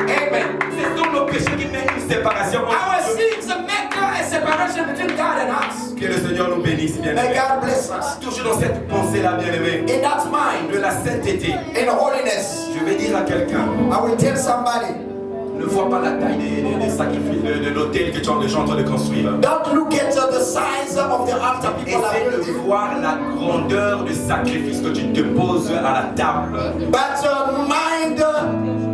Amen. Ce sont nos péchés qui mettent une séparation Our entre Dieu. sins make a separation between God and us. Que le Seigneur nous bénisse, bien May aimé. God bless us. Toujours dans cette pensée-là, bien aimé, In that mind, de la sainteté. in holiness, Je vais dire à quelqu'un, I will tell somebody, ne vois pas la taille des sacrifices, de l'autel que tu es déjà en train de construire. don't look at the size of the altar people are Essaie de building, voir la grandeur du sacrifice que tu te poses à la table. but mind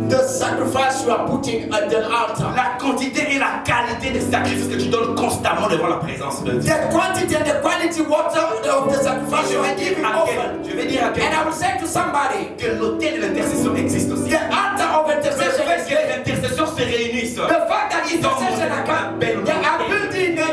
the sacrifice you are putting at the altar. La quantité et la qualité des sacrifices que tu donnes constamment devant la présence de Dieu. The quantity and the quality of the sacrifice you are giving often. Je vais dire à And quelqu'un I will say to somebody, que l'autel de l'intercession existe aussi. the altar of Le intercession fait is que there. les intercesseurs se réunissent. The fact that intercession are coming, they are building the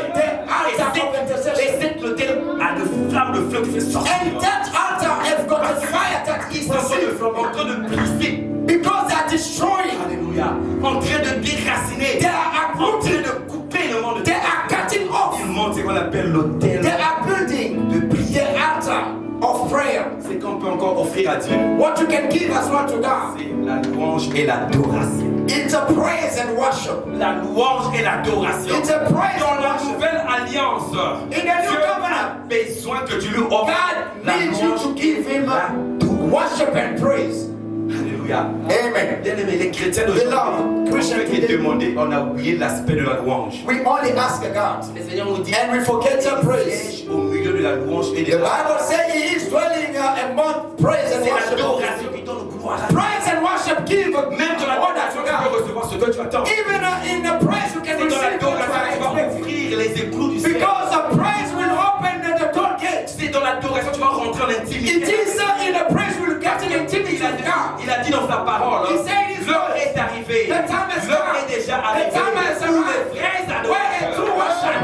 altar of intercession. Et cet autel a de flammes de feu qui fait sortir. And that altar has got a fire that is En received from train it. de briser. Because they are destroying, Alléluia. En train de déraciner. they are En train uprooting, de couper le monde de they are cutting off, Il montre ce qu'on appelle l'autel they are building de prière. the altar of prayer. C'est qu'on peut encore offrir à Dieu. What you can give as well to God. C'est la louange et l'adoration. It's a praise and worship. La louange et l'adoration. It's a praise Dans and la worship. nouvelle alliance, In the new Dieu covenant, a besoin que tu lui offres God la needs you louange to give Him l'adoration. worship and praise. Alléluia. Amen. Bien aimé, les chrétiens Beloved, d'aujourd'hui, on Christian fait que today, demander, on a oublié l'aspect de la louange. we only ask God, Le Seigneur nous dit, and we forget to il praise. siège au milieu de la louange et de The la Bible says He is dwelling among praise and C'est worship. l'adoration qui donne gloire à Dieu. Praise and worship give Même dans honor l'adoration, to tu peux God. recevoir ce que tu attends. Even in the praise you can C'est dans receive what you l'adoration que tu are vas expecting. ouvrir les éclous du ciel. Because the praise will open the door gates. C'est dans l'adoration que tu vas rentrer en It intimité. is in the praise we will get in intimacy with God. Il a dit dans sa parole, He said his l'heure word. est arrivée, The time has l'heure come. est déjà The arrivée, time has où les arrived. vrais Where a true worship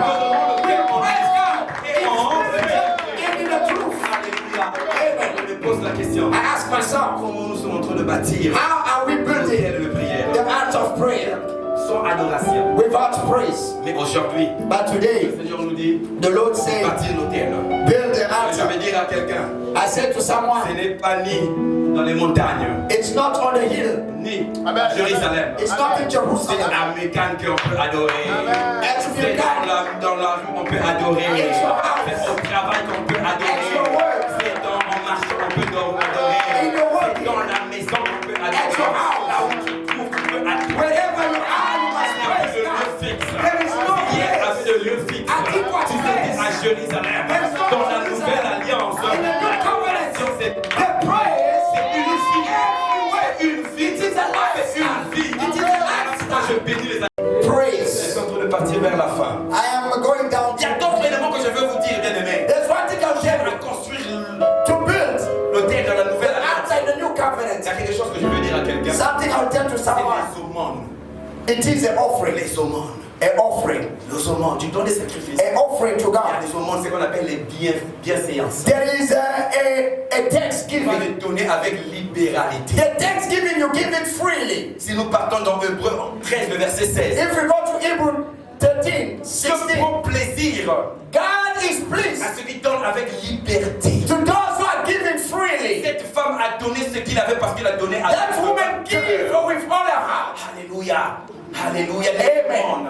we praise God in spirit and in the truth. Alléluia. Amen. Je me pose la question, I ask myself, comment nous sommes en train de bâtir how are we building l'autel de prière the art of prayer sans adoration? without praise? Mais aujourd'hui, But le today, Seigneur nous dit, the Lord said, bâtir l'autel. build the Et je altar. vais dire à quelqu'un, I said to ce someone, n'est pas ni dans les montagnes, it's not on the hill, ni à Jérusalem. it's not in C'est Jerusalem. à Mécan qu'on peut adorer. It's C'est in dans la rue qu'on peut adorer. It's your house. C'est au travail qu'on peut It's your adorer. work. C'est en marchant qu'on peut adorer. In your work. C'est dans la maison qu'on peut It's adorer. your house. Là où tu te trouves, tu peux adorer. Wherever you are, you must Il y a praise de lieu God. fixe. There is no Il y a place. de lieu It is an offering. Les aumônes. An offering. Les aumônes, tu donnes des sacrifices. An offering to Il y a God. des aumônes, c'est qu'on appelle les bienséances. There is a Tu vas thanksgiving. les donner avec libéralité. The thanksgiving, you give it freely. Si nous partons dans Hébreux 13, le verset 16. If we go to Hebrew 13, Je 16, prends plaisir God is pleased à ceux qui donnent avec liberté. to those who are giving freely. Cette femme a donné ce qu'il avait parce qu'elle a donné à That woman give with all her heart. Alléluia. Alléluia. Amen.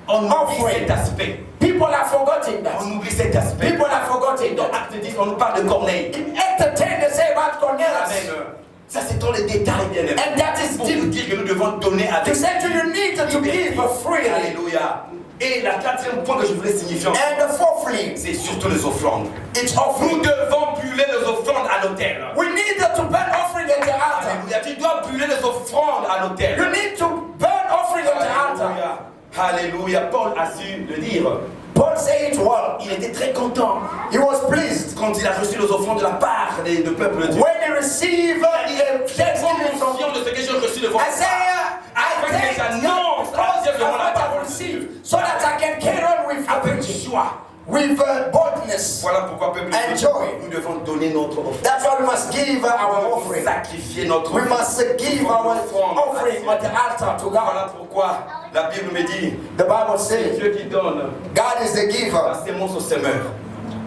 On oublie Offering. cet aspect. People are forgetting that. On oublie cet aspect. People are forgetting Dans that. Acte 10, on nous parle de Corneille. In Acts 10, they say about Cornelius. Amen. Ça, c'est dans les détails, bien aimé. And that is Pour vous deep. dire que nous devons donner avec To say to you need to give freely. Alléluia. Et la quatrième point que je voulais signifier, And fourthly, c'est surtout les offrandes. it's Nous offering. devons brûler les offrandes à l'autel. We need to burn offering at the altar. Alléluia. Tu dois brûler les offrandes à l'autel. You need to burn offering at the altar. Alléluia. Alléluia. Paul a su le dire. Paul said it well. Il était très content He was pleased quand il a reçu les offrandes de la part du peuple de Dieu. when he received the thanksgiving from Conscient de ce que j'ai reçu de votre part. Isaiah. I Afin que thank j'annonce God à Dieu because de of mon what I've parole. received, so that I can carry on with Avec preaching, joie. with boldness. Voilà pourquoi, peuple de And Dieu, joy. nous devons donner notre offrande. That's why we must give our offering. Sacrifier notre We must give our offering at the altar to God. Voilà pourquoi la Bible me dit, The Bible c'est says Dieu qui donne God is the la giver. sémence au semeur.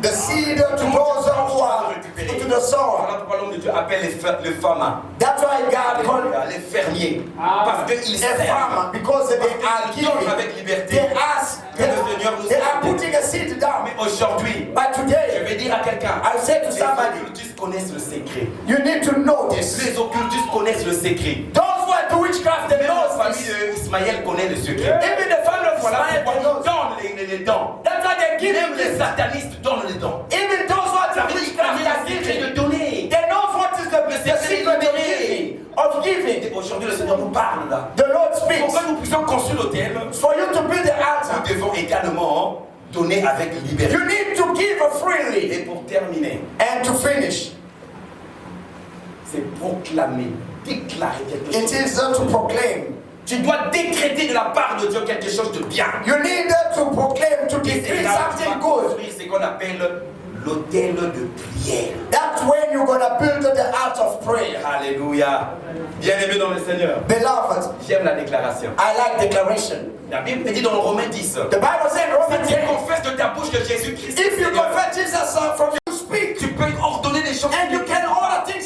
The seed to those who are to the sower. Voilà pourquoi l'homme de Dieu appelle les femmes. That's why God called Les fermiers. Parce qu'ils a servent. farmer because they are Ils donnent giving. avec liberté. They ask. Que le Seigneur nous They are aide. putting a seed down. Mais aujourd'hui, But je today, vais dire à quelqu'un, I say to les somebody, occultistes connaissent le secret. you need to know this. Les occultistes connaissent le secret. Those who are do witchcraft, they Même la know famille this. d'Ismaël connaît le secret. Even the family of Voilà Ismael, pourquoi they know. ils donnent les dons. That's why they give Même him les this. satanistes donnent les dons. Even those who are Ça doing veut dire witchcraft, qu'il y they a are le secret giving. de donner. They know what is the secret of giving. Aujourd'hui, le Seigneur nous parle là. The Lord Pour speaks. que nous puissions construire l'autel, For you to build the nous altar, devons également donner avec liberté. you need to give freely. Et pour terminer, And to finish, c'est proclamer, déclarer quelque it chose. is to proclaim. Tu dois décréter de la part de Dieu quelque chose de bien. You need to proclaim, to Et c'est decree là où tu vas something good. construire ce qu'on appelle l'autel de prière. That's when you're going to build the altar of prayer. Alléluia. Bien-aimé dans le Seigneur, Beloved, j'aime la déclaration. I like declaration. La Bible me dit dans le Romains 10, The Bible said in Romans si tu 10, confesses de ta bouche que Jésus-Christ est if you Seigneur, confess Jesus from you speak, tu peux ordonner des choses. and you can order things.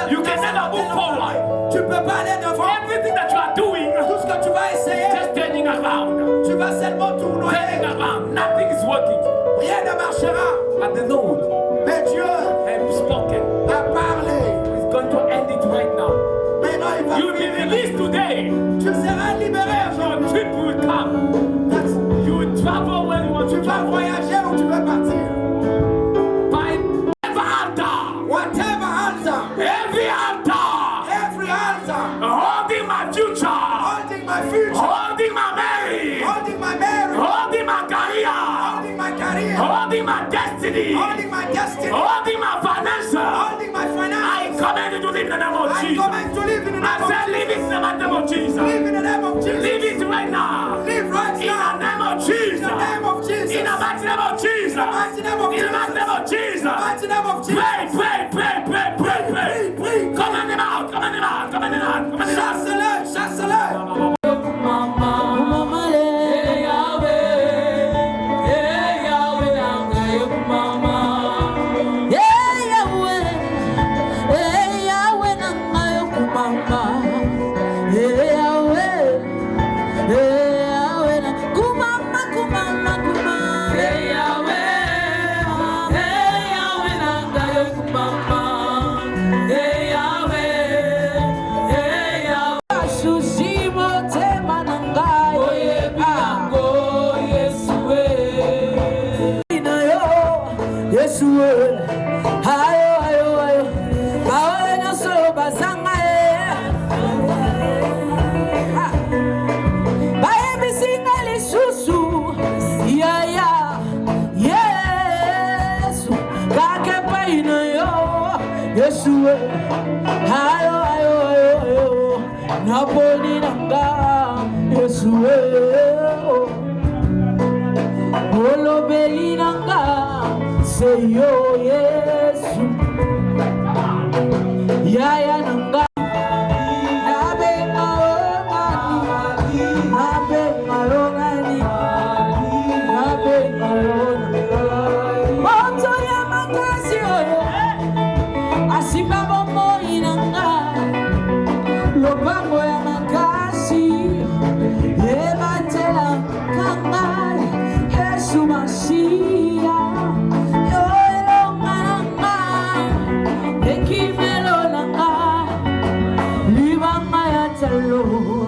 You can never move forward. Tu peux pas aller devant. Everything that you are doing, Tout ce que tu vas essayer, just turning around. tu vas seulement tourner. Turning around. Nothing is working. Rien ne marchera. But the Lord Mais Dieu has spoken. a parlé. He's going to end it right now. Maintenant, il va You'll be finir. released today. Tu seras libéré aujourd'hui. Your trip will come. That's- You will travel where you want Tu to vas travel. voyager ou tu vas partir. By every altar. Whatever altar, Every altar. every altar, Holding my future. holding my future, Holding my marriage. holding my marriage, Holding my career. holding my career, Holding my destiny. holding my destiny, Holding my financial. holding my I finance. command you to live in the name of I Jesus. command to live in the I name of said live it in the name of Jesus. Live in the name of Jesus. Live it right now. Live right In the now. name of In Jesus. the name of Jesus. In the mighty name of Jesus. mighty name of In the mighty name of Jesus. mighty name of Jesus. Pray, pray, pray, pray, pray, pray. Pray. Command him out, command him out, command him out, command him out. Chasse-le, chasse-le. naponi nanga Yesu olobeli nanga seyo Yesu yaya nanga nabe marongani nabe marongani nabe marongani moto ya makasi oyo asimba bombo inanga lobango ya makasi ebatela kanga Yesu Masiya yo elonga ekimelo nanga libanga ya talo